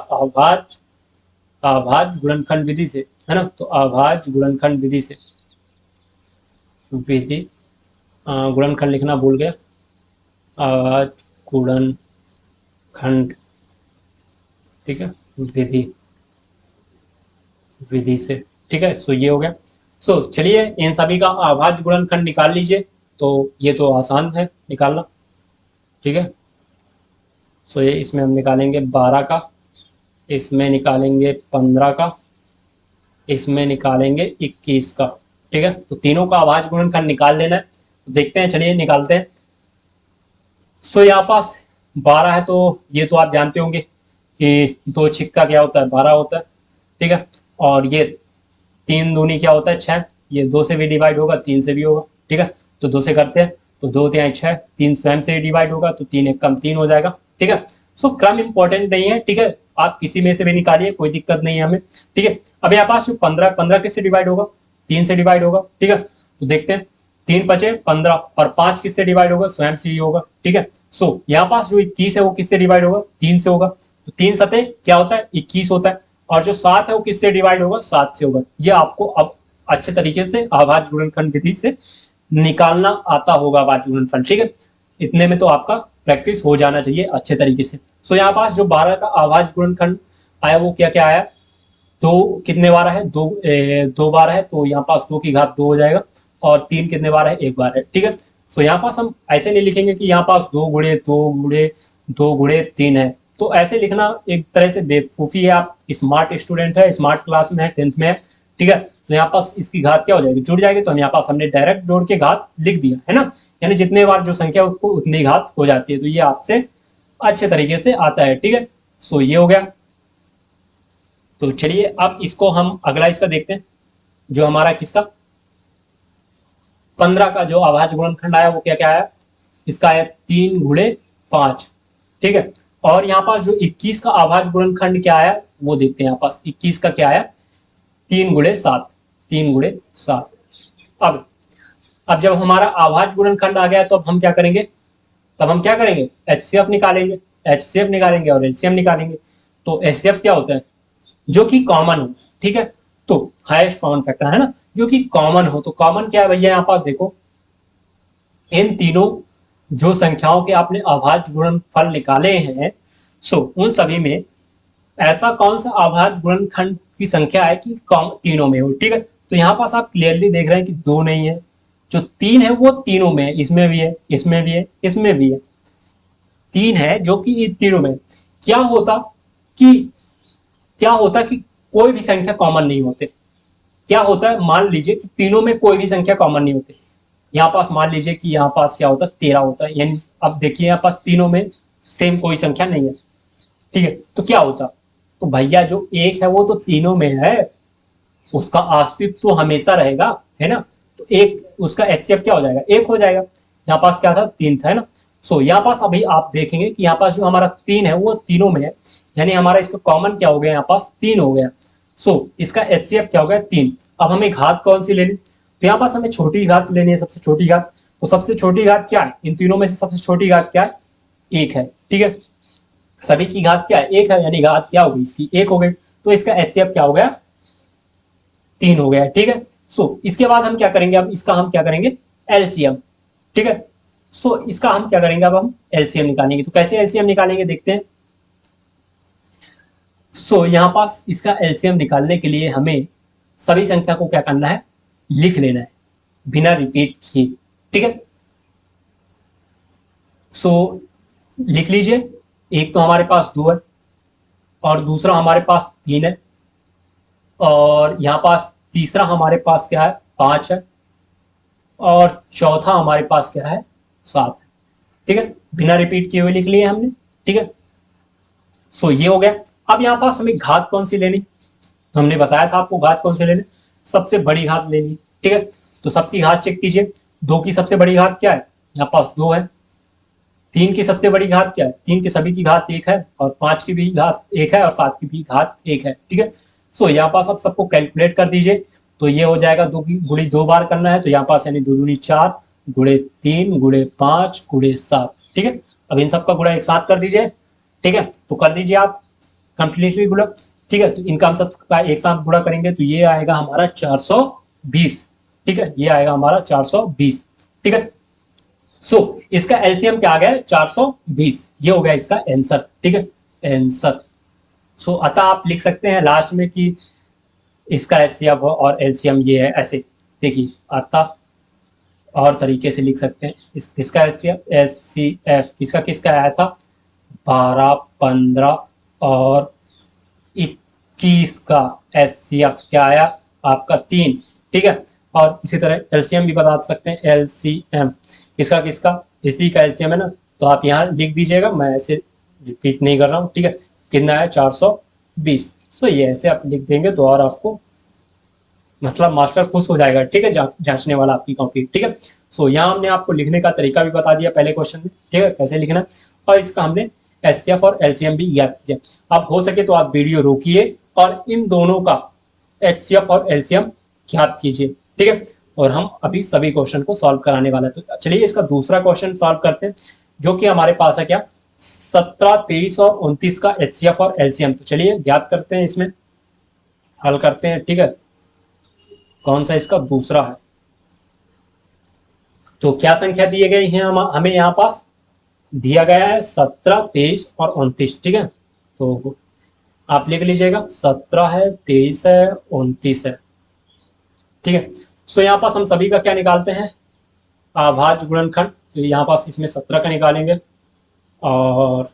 Speaker 1: अभाज्य गुणनखंड विधि से, है ना। तो अभाज्य गुणनखंड विधि से, विधि गुणनखंड लिखना भूल गया, अभाज्य गुणनखंड, ठीक है, विधि, विधि से। ठीक है, सो ये हो गया। सो चलिए इन सभी का अभाज्य गुणनखंड निकाल लीजिए। तो ये तो आसान है निकालना। ठीक है, सो ये इसमें हम निकालेंगे 12 का, इसमें निकालेंगे 15 का, इसमें निकालेंगे 21 का। ठीक है, तो तीनों का अभाज्य गुणनखंड निकाल लेना है। देखते हैं, चलिए निकालते हैं। सो यहाँ पास 12 है, तो ये तो आप जानते होंगे कि 2 छिक्का क्या होता है, 12 होता है। ठीक है, और ये 3 दूनी क्या होता है, 6। ये 2 से भी डिवाइड होगा, 3 से भी होगा। ठीक है, तो 2 से करते हैं, तो 2 तिहाई 6, 3 स्वयं से डिवाइड होगा, तो 3 एक कम 3 हो जाएगा। ठीक है, सो क्रम इंपॉर्टेंट नहीं है। ठीक है, आप किसी में से भी निकालिए, कोई दिक्कत नहीं है हमें। ठीक है, अब यहाँ पास 15 किससे डिवाइड होगा, 3 से डिवाइड होगा। ठीक है, तो देखते हैं, 3 बचे 15 और 5 किससे डिवाइड होगा, स्वयं से ही होगा। ठीक है, सो यहाँ पास जो 21 है वो किससे डिवाइड होगा, 3 से होगा। तो 3 सते क्या होता है, 21 होता है। और जो 7 है वो किससे डिवाइड होगा, 7 से होगा। ये आपको अब अच्छे तरीके से अभाज्य गुणनखंड विधि से निकालना आता होगा अभाज्य गुणनफल। ठीक है, इतने में तो आपका प्रैक्टिस हो जाना चाहिए अच्छे तरीके से। सो यहाँ पास जो 12 का अभाज्य गुणनखंड आया वो क्या क्या आया, दो कितने बार है, दो बार है, तो यहाँ पास 2 की घात 2 हो जाएगा। और 3 कितने बार है, 1 बार है। ठीक है, सो यहाँ पास हम ऐसे नहीं लिखेंगे कि यहाँ पास 2 गुणे 3 है, तो ऐसे लिखना एक तरह से बेवकूफी है। आप स्मार्ट स्टूडेंट है, स्मार्ट क्लास में है, 10th में है। ठीक है, तो यहाँ पास इसकी घात क्या हो जाएगी, जुड़ जाएगी। तो हम यहाँ पास हमने डायरेक्ट जोड़ के घात लिख दिया, है ना। यानी जितने बार जो संख्या उसको उतनी घात हो जाती है। तो ये आपसे अच्छे तरीके से आता है। ठीक है, सो ये हो गया। तो चलिए अब इसको हम अगला इसका देखते हैं, जो हमारा किसका 15 का जो अभाज्य गुणनखंड आया वो क्या क्या आया, इसका आया 3 गुणे 5। ठीक है, और यहाँ पास जो 21 का अभाज्य गुणनखंड क्या आया वो देखते हैं। यहाँ पास 21 का क्या आया, 3 गुणे 7, 3 गुणे 7। अब जब हमारा अभाज्य गुणनखंड आ गया तो अब हम क्या करेंगे, तब हम क्या करेंगे, HCF निकालेंगे, HCF निकालेंगे और LCM निकालेंगे। तो HCF क्या होता है, जो कि कॉमन हो। ठीक है, तो हाईएस्ट कॉमन फैक्टर, है ना, जो कि कॉमन हो। तो कॉमन क्या है भैया, यहाँ पास देखो, इन तीनों जो संख्याओं के आपने अभाज्य गुणनफल निकाले हैं, सो उन सभी में ऐसा कौन सा अभाज्य गुणनखंड की संख्या है कि तीनों में हो। ठीक है, तो यहाँ पास आप क्लियरली देख रहे हैं कि 2 नहीं है, जो 3 है वो तीनों में है, इसमें भी है, इसमें भी है, इसमें भी है। 3 है जो कि तीनों में। क्या होता कि कोई भी संख्या कॉमन नहीं होते। क्या होता है, मान लीजिए कि तीनों में कोई भी संख्या कॉमन नहीं होती। यहाँ पास मान लीजिए कि यहाँ पास क्या होता है, 13 होता है। यानी अब देखिए यहाँ पास तीनों में सेम कोई संख्या नहीं है। ठीक है, तो क्या होता, तो भैया जो 1 है वो तो तीनों में है, उसका अस्तित्व तो हमेशा रहेगा, है ना। तो एक उसका HCF क्या हो जाएगा, 1 हो जाएगा। यहाँ पास क्या था, 3 था, है ना। सो यहाँ पास अभी आप देखेंगे कि यहाँ पास जो हमारा 3 है वो तीनों में है, यानी हमारा इसका कॉमन क्या हो गया, यहाँ पास 3 हो गया। सो इसका HCF क्या हो गया, 3। अब हमें घात कौन सी लेनी, तो यहाँ पास हमें छोटी घात लेनी है, सबसे छोटी घात। तो सबसे छोटी घात क्या है, इन तीनों में से सबसे छोटी घात क्या है, 1 है। ठीक है, सभी की घात क्या है, 1 है, यानी घात क्या होगी इसकी, 1 हो गई। तो इसका HCF क्या हो गया, 3 हो गया। ठीक है, सो इसके बाद हम क्या करेंगे, अब इसका हम क्या करेंगे, LCM। ठीक है, सो इसका हम क्या करेंगे, अब हम LCM निकालेंगे। तो कैसे LCM निकालेंगे देखते हैं। सो यहाँ पास इसका LCM निकालने के लिए हमें सभी संख्या को क्या करना है, लिख लेना है बिना रिपीट किए। ठीक है, सो लिख लीजिए, एक तो हमारे पास 2 है और दूसरा हमारे पास 3 है और यहाँ पास तीसरा हमारे पास क्या है 5 है और चौथा हमारे पास क्या है 7 है। ठीक है, बिना रिपीट किए हुए लिख लिए हमने। ठीक है, सो ये हो गया। अब यहाँ पास हमें घात कौन सी लेनी, तो हमने बताया था आपको घात कौन से लेने, सबसे बड़ी घात लेनी। ठीक है, तो सबकी घात चेक कीजिए। 2 की सबसे बड़ी घात क्या है, यहाँ पास 2 है। 3 की सबसे बड़ी घात क्या है, 3 की सभी की घात 1 है और 5 की भी घात 1 है और 7 की भी घात 1 है। ठीक है, सो यहाँ पास आप सबको कैलकुलेट कर दीजिए। तो ये हो जाएगा 2 की गुणी 2 बार करना है, तो यहाँ पास यानी 2 दूनी 4 गुणे 3 गुणे 5 गुणे 7। ठीक है, अब इन सबका गुणा एक साथ कर दीजिए। ठीक है, तो कर दीजिए आप कंप्लीटली गुणा। ठीक है, तो इनका हम सबका एक साथ गुणा करेंगे तो ये आएगा हमारा 420। ठीक है, ये आएगा हमारा 420। ठीक है, सो इसका एलसीएम क्या आ गया 420, ये हो गया इसका आंसर। ठीक है, आंसर। सो अतः आप लिख सकते हैं लास्ट में कि इसका एचसीएफ और एलसीएम ये है, ऐसे देखिए अतः और तरीके से लिख सकते हैं। इसका एचसीएफ किसका किसका आया था 12 15 और 21 का एचसीएफ क्या आया आपका 3। ठीक है, और इसी तरह एलसीएम भी बता सकते हैं, एलसीएम किसका किसका इसी का एलसीएम है ना, तो आप यहाँ लिख दीजिएगा, मैं ऐसे रिपीट नहीं कर रहा हूँ। ठीक है, कितना है 420। तो ये ऐसे आप लिख देंगे तो और आपको मतलब मास्टर खुश हो जाएगा। ठीक है, जांचने वाला आपकी कॉपी। ठीक है, सो यहाँ हमने आपको लिखने का तरीका भी बता दिया पहले क्वेश्चन में। ठीक है, कैसे लिखना है, और इसका हमने एचसीएफ और एलसीएम भी याद कीजिए। आप हो सके तो आप वीडियो रोकिए और इन दोनों का एचसीएफ और एलसीएम याद कीजिए। ठीक है, और हम अभी सभी क्वेश्चन को सॉल्व कराने वाला है। तो चलिए इसका दूसरा क्वेश्चन सॉल्व करते हैं, जो कि हमारे पास है क्या 17 23 और 29 का एचसीएफ और एलसीएम। तो चलिए याद करते हैं, इसमें हल करते हैं। ठीक है, कौन सा इसका दूसरा है, तो क्या संख्या दिए गए हैं हमें यहाँ पास दिया गया है 17 23 और 29। ठीक है, तो आप लिख लीजिएगा 17 है 23 है 29 है। ठीक है, सो यहाँ पास हम सभी का क्या निकालते हैं अभाज्य गुणनखंड, तो यहाँ पास इसमें 17 का निकालेंगे और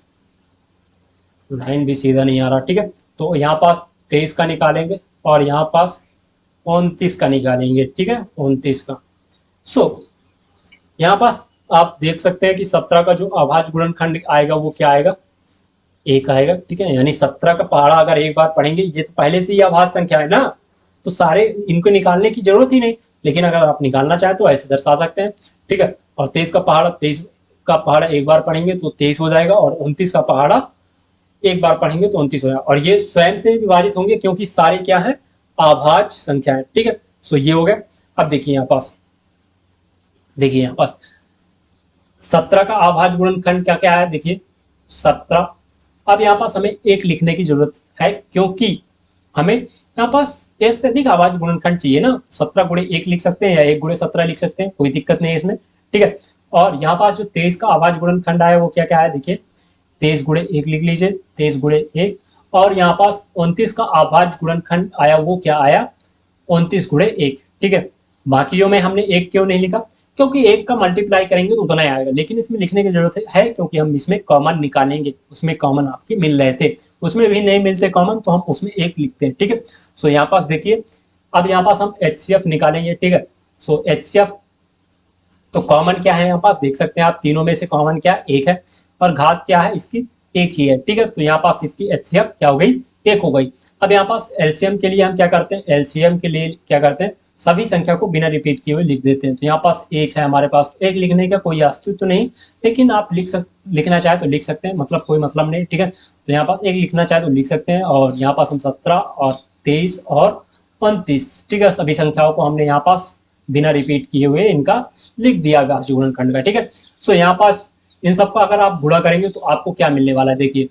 Speaker 1: लाइन भी सीधा नहीं आ रहा। ठीक है, तो यहाँ पास 23 का निकालेंगे और यहाँ पास 29 का निकालेंगे। ठीक है, 29 का। सो यहाँ पास आप देख सकते हैं कि 17 का जो अभाज्य गुणनखंड आएगा वो क्या आएगा 1 आएगा। ठीक है, यानी 17 का पहाड़ा अगर एक बार पढ़ेंगे, ये तो पहले से ही अभाज्य संख्या है ना, तो सारे इनको निकालने की जरूरत ही नहीं, लेकिन अगर आप निकालना चाहे तो ऐसे दर्शा सकते हैं। ठीक है, और 23 का पहाड़ा एक बार पढ़ेंगे तो 23 हो जाएगा और 29 का पहाड़ा एक बार पढ़ेंगे तो 29 हो जाएगा, और ये स्वयं से विभाजित होंगे क्योंकि सारे क्या है अभाज्य संख्या है। ठीक है, सो ये हो गया। अब देखिए यहाँ पास, देखिए यहाँ पास 17 का अभाज्य गुणनखंड क्या क्या है, देखिए 17। अब यहाँ पास हमें एक लिखने की जरूरत है क्योंकि हमें यहाँ पास एक से अधिक अभाज्य गुणनखंड चाहिए ना, 17 गुणे 1 लिख सकते हैं या 1 गुणे 17 लिख सकते हैं, कोई दिक्कत नहीं है इसमें। ठीक है, और यहाँ पास जो 23 का अभाज्य गुणनखंड आया वो क्या क्या है, देखिए 23 गुणे 1 लिख लीजिए, 23 गुणे 1, और यहाँ पास 29 का अभाज्य गुणनखंड आया वो क्या आया 29 गुणे 1। ठीक है, बाकियों में हमने 1 क्यों नहीं लिखा, क्योंकि 1 का मल्टीप्लाई करेंगे तो उतना ही आएगा, लेकिन इसमें लिखने की जरूरत है क्योंकि हम इसमें कॉमन निकालेंगे, उसमें कॉमन आपके मिल रहे थे, उसमें भी नहीं मिलते कॉमन तो हम उसमें 1 लिखते हैं। ठीक है, सो यहाँ पास देखिए, अब यहाँ पास हम एचसीएफ निकालेंगे। ठीक है, सो एचसीएफ तो कॉमन क्या है यहाँ पास देख सकते हैं आप, तीनों में से कॉमन क्या है 1 है और घात क्या है इसकी 1 ही है। ठीक है, तो यहाँ पास इसकी एचसीएफ क्या हो गई 1 हो गई। अब यहाँ पास एलसीएम के लिए हम क्या करते हैं, एलसीएम के लिए क्या करते हैं सभी संख्या को बिना रिपीट किए हुए लिख देते हैं। तो यहाँ पास 1 है हमारे पास, 1 लिखने का कोई अस्तित्व तो नहीं, लेकिन आप लिखना चाहे तो लिख सकते हैं, मतलब कोई मतलब नहीं। ठीक है, तो यहाँ पास 1 लिखना चाहे तो लिख सकते हैं, और यहाँ पास हम 17 और 23 और 29 ठीक है सभी संख्याओं को हमने यहाँ पास बिना रिपीट किए हुए इनका लिख दिया अभाज्य गुणनखंड का। ठीक है, सो यहाँ पास इन सबका अगर आप गुणा करेंगे तो आपको क्या मिलने वाला है, देखिए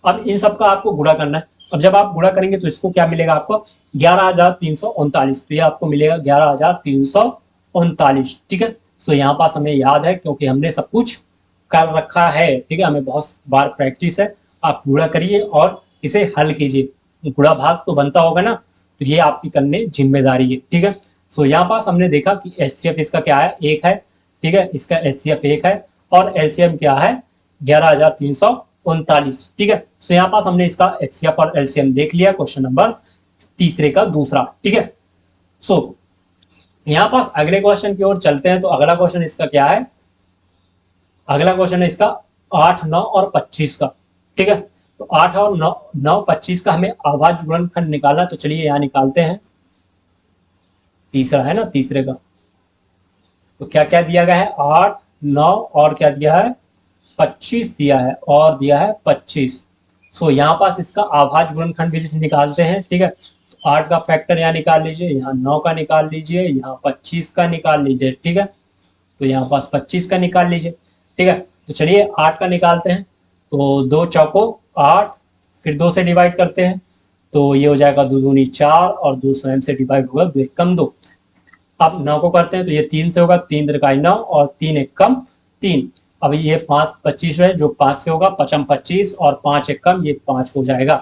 Speaker 1: अब इन सबका आपको गुणा करना है। अब जब आप गुणा करेंगे तो इसको क्या मिलेगा आपको 11,339, तो ये आपको मिलेगा 11,339। ठीक है, सो यहाँ पास हमें याद है क्योंकि हमने सब कुछ कर रखा है। ठीक है, हमें बहुत बार प्रैक्टिस है। आप गुणा करिए और इसे हल कीजिए, गुणा भाग तो बनता होगा ना, तो ये आपकी करने जिम्मेदारी है। ठीक है, सो यहाँ पास हमने देखा कि एचसीएफ इसका क्या है 1 है। ठीक है, इसका HCF 1 है और LCM क्या है 11,339, ठीक है। तो यहाँ पास हमने इसका HCF और LCM देख लिया क्वेश्चन नंबर तीसरे का दूसरा, ठीक है। सो यहाँ पास अगले क्वेश्चन की ओर चलते हैं। तो अगला क्वेश्चन इसका क्या है, अगला क्वेश्चन है इसका 8, 9 और 25 का, ठीक है। तो 8 और 9, 25 का हमें अभाज्य गुणनखंड निकालना। तो चलिए यहाँ निकालते हैं, तीसरा है ना, तीसरे का। तो क्या क्या दिया गया है 8, 9 और क्या दिया है 25 दिया है और दिया है 25। सो यहाँ पास इसका अभाज्य गुणनखंड भी निकालते हैं, ठीक है। तो 8 का फैक्टर यहाँ निकाल लीजिए, यहाँ 9 का निकाल लीजिए, यहाँ 25 का निकाल लीजिए, ठीक है। तो यहाँ पास 25 का निकाल लीजिए, ठीक है। तो चलिए 8 का निकालते हैं। तो 2 चौको 8, फिर 2 से डिवाइड करते हैं। तो ये हो जाएगा 2 दूनी 4 और 2 स्वयं से डिवाइड होगा, 2 एक कम 2। अब 9 को करते हैं तो ये 3 से होगा, 3 त्रिकाई 9 और 3 एक कम 3। अब ये 5 25 है, जो 5 से होगा, 5 25 और 5 एक कम, ये 5 हो जाएगा,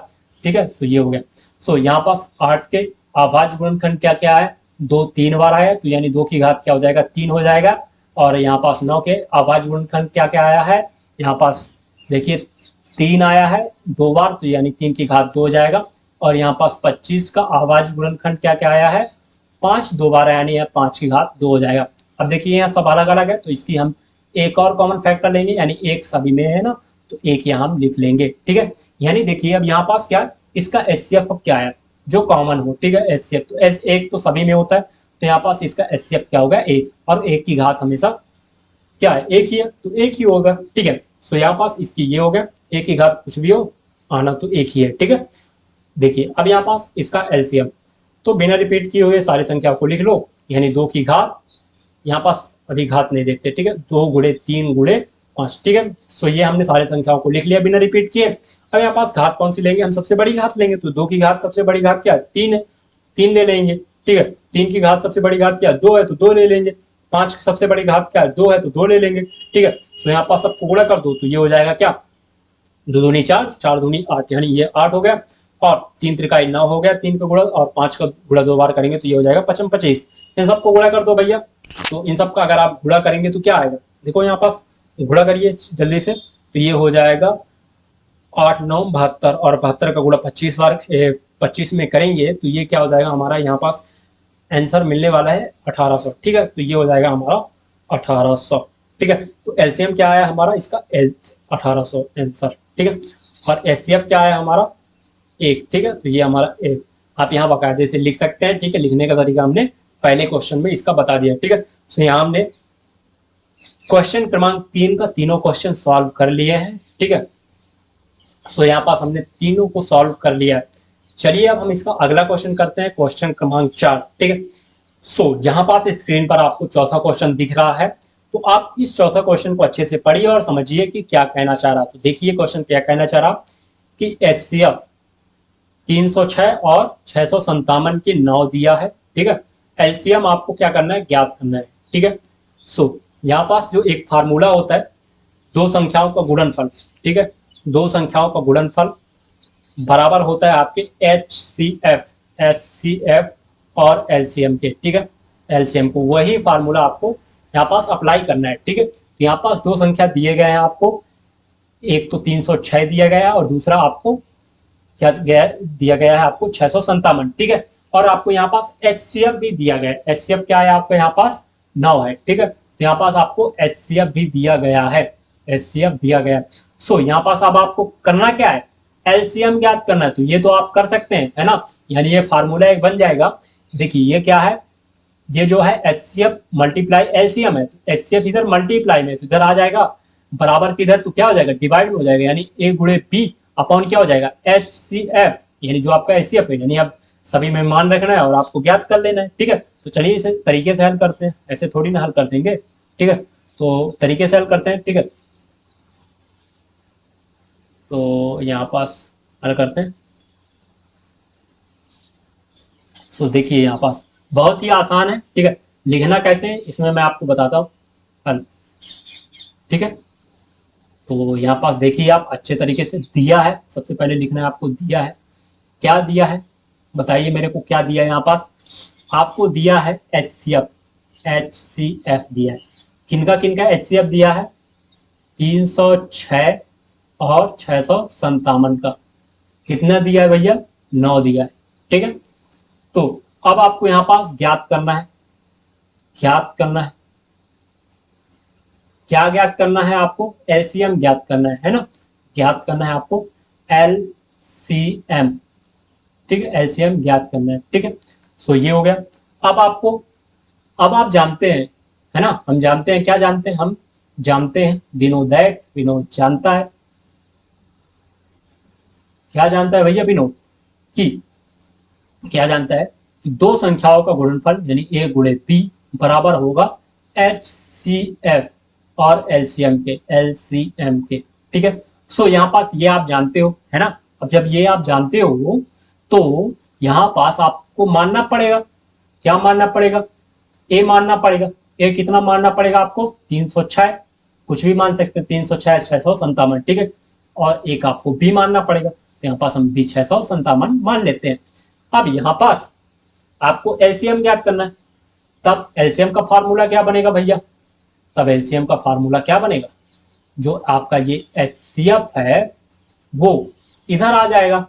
Speaker 1: ठीक है। सो ये हो गया। सो यहाँ पास 8 के अभाज्य गुणनखंड क्या क्या है, 2 3 बार आया, तो यानी 2 की घात क्या हो जाएगा 3 हो जाएगा। और यहाँ पास 9 के अभाज्य गुणनखंड क्या क्या आया है, यहाँ पास देखिए 3 आया है 2 बार, तो यानी 3 की घात 2 हो जाएगा। और यहाँ पास 25 का अभाज्य गुणनखंड क्या क्या आया है 5 2 बार, यानी 5 की घात 2 हो जाएगा। अब देखिए यहाँ सब अलग अलग है, तो इसकी हम एक और कॉमन फैक्टर लेंगे, यानी एक सभी में है ना, तो एक यहाँ हम लिख लेंगे, ठीक है। यानी देखिए अब यहाँ पास क्या इसका HCF क्या है जो कॉमन हो, ठीक है। HCF तो एक तो सभी में होता है, तो यहाँ पास इसका HCF क्या होगा 1, और 1 की घात हमेशा क्या है 1 ही है, तो 1 ही होगा, ठीक है। सो यहाँ पास इसकी ये हो गया, 1 की घात कुछ भी हो आना तो 1 ही है, ठीक है। देखिए अब यहाँ पास इसका LCM, तो बिना रिपीट किए हुए सारी संख्या को लिख लो, यानी 2 की घात, यहाँ पास अभी घात नहीं देखते, ठीक है, 2 गुणे 3 गुणे 5, ठीक है। सो ये हमने सारी संख्याओं को लिख लिया बिना रिपीट किए। अब यहाँ पास घात कौन सी लेंगे, हम सबसे बड़ी घात लेंगे। तो 2 की घात सबसे बड़ी घात क्या है 3 है, 3 ले लेंगे, ठीक है। 3 की घात सबसे बड़ी घात क्या है 2 है, तो 2 ले लेंगे। 5 की सबसे बड़ी घात क्या है 2 है, तो 2 ले लेंगे, ठीक है। सो यहाँ पास सबको गुणा कर दो, तो ये हो जाएगा क्या 2 दूनी 4, 4 दूनी 8, यानी ये 8 हो गया। और 3 त्रिकाई 9 हो गया 3 का गुणा, और 5 का गुणा 2 बार करेंगे तो ये हो जाएगा 55 25। इन सबको गुणा कर दो भैया। तो इन सबका अगर आप गुणा करेंगे तो क्या आएगा, देखो यहाँ पास गुणा करिए जल्दी से, तो ये हो जाएगा 8 9 72, और 72 का गुणा 25 बार 25 में करेंगे तो ये क्या हो जाएगा हमारा, यहाँ पास आंसर मिलने वाला है 1800, ठीक है। तो ये हो जाएगा हमारा 1800, ठीक है। तो LCM क्या आया हमारा इसका 1800 आंसर, ठीक है। और HCF क्या आया हमारा 1, ठीक है। तो ये हमारा 1 आप यहाँ बाकायदे से लिख सकते हैं, ठीक है। लिखने का तरीका हमने पहले क्वेश्चन में इसका बता दिया, ठीक है। तो यहाँ हमने क्वेश्चन क्रमांक 3 का तीनों क्वेश्चन सॉल्व कर लिए हैं, ठीक है। सो यहाँ पास हमने तीनों को सॉल्व कर लिया है। चलिए अब हम इसका अगला क्वेश्चन करते हैं, क्वेश्चन क्रमांक 4, ठीक है। सो यहाँ पास स्क्रीन पर आपको चौथा क्वेश्चन दिख रहा है, तो आप इस चौथा क्वेश्चन को अच्छे से पढ़िए और समझिए कि क्या कहना चाह रहा। तो देखिए क्वेश्चन क्या कहना चाह रहा कि HCF 306 और 657 की 9 दिया है, ठीक है। LCM आपको क्या करना है ज्ञात करना है, ठीक है। सो यहाँ पास जो एक फार्मूला होता है दो संख्याओं का गुणनफल, ठीक है, दो संख्याओं का गुणनफल बराबर होता है आपके HCF और LCM के, ठीक है। LCM को वही फार्मूला आपको यहाँ पास अप्लाई करना है, ठीक है। यहाँ पास दो संख्या दिए गए हैं आपको, एक तो 306 दिया गया है और दूसरा आपको क्या दिया गया है आपको 657, ठीक है। और आपको यहाँ पास HCF भी दिया गया है। HCF क्या है आपको यहाँ पास 9 है, ठीक है। तो यहाँ पास आपको HCF भी दिया गया है, HCF दिया गया है। सो यहाँ पास अब आपको करना क्या है LCM ज्ञात करना है। तो ये तो आप कर सकते हैं, है ना, यानी ये फार्मूला एक बन जाएगा। देखिए ये क्या है, ये जो है HCF मल्टीप्लाई LCM है, तो HCF इधर मल्टीप्लाई में तो इधर आ जाएगा, बराबर किधर तो क्या हो जाएगा डिवाइड में हो जाएगा, यानी A गुणे P अपॉन क्या हो जाएगा HCF, यानी जो आपका HCF है, यानी अब सभी में मान रखना है और आपको ज्ञात कर लेना है, ठीक है। तो चलिए इसे तरीके से हल करते हैं, ऐसे थोड़ी ना हल कर देंगे, ठीक है। तो तरीके से हल करते हैं, ठीक है। तो यहाँ पास हल करते हैं। सो देखिए यहाँ पास बहुत ही आसान है, ठीक है। लिखना कैसे है इसमें मैं आपको बताता हूँ हल, ठीक है। तो यहाँ पास देखिए आप अच्छे तरीके से दिया है, सबसे पहले लिखना है आपको दिया है, क्या दिया है बताइए मेरे को, क्या दिया है यहाँ पास आपको दिया है HCF दिया है, किनका HCF दिया है 306 और 657 का। कितना दिया है भैया 9 दिया है। ठीक है, तो अब आपको यहां पास ज्ञात करना है, ज्ञात करना है, क्या ज्ञात करना है आपको, एलसीएम ज्ञात करना है ना, ज्ञात करना है आपको एलसीएम। ठीक है, एलसीएम ज्ञात करना है। ठीक है, सो ये हो गया। अब आपको, अब आप जानते हैं, है ना, हम जानते हैं, क्या जानते हैं, हम जानते हैं, विनोद दैट, विनोद जानता है, क्या जानता है भैया विनोद, कि क्या जानता है कि दो संख्याओं का गुणनफल यानी ए गुणे बी बराबर होगा एचसीएफ और एलसीएम के। ठीक है, सो यहाँ पास ये आप जानते हो, है ना। अब जब ये आप जानते हो तो यहाँ पास आपको मानना पड़ेगा, क्या मानना पड़ेगा, ए मानना पड़ेगा। ए कितना मानना पड़ेगा आपको 306, कुछ भी मान सकते हैं, 306 657। ठीक है, और एक आपको बी मानना पड़ेगा, तो यहाँ पास हम बी 657 मान लेते हैं। अब यहाँ पास आपको एलसीएम ज्ञात करना है, तब एलसीएम का फार्मूला क्या बनेगा भैया, तब एलसीएम का फार्मूला क्या बनेगा, जो आपका ये एचसीएफ है वो इधर आ जाएगा,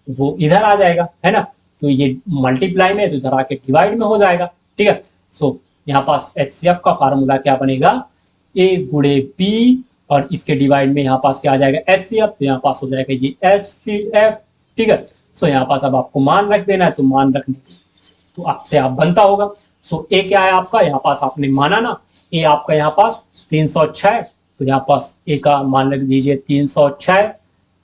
Speaker 1: वो इधर आ जाएगा, है ना। तो ये मल्टीप्लाई में, तो इधर आके डिवाइड में हो जाएगा। ठीक है, सो यहाँ पास एचसीएफ का फार्मूला क्या बनेगा, ए गुणे बी, और इसके डिवाइड में यहाँ पास क्या आ जाएगा एचसीएफ, तो यहाँ पास हो जाएगा ये एचसीएफ। ठीक है, सो यहाँ पास अब आपको मान रख देना है, तो मान रखने तो आपसे आप बनता होगा। सो ए क्या है आपका, यहाँ पास आपने माना ना, ए आपका यहाँ पास 306, तो यहाँ पास ए का मान रख दीजिए 306।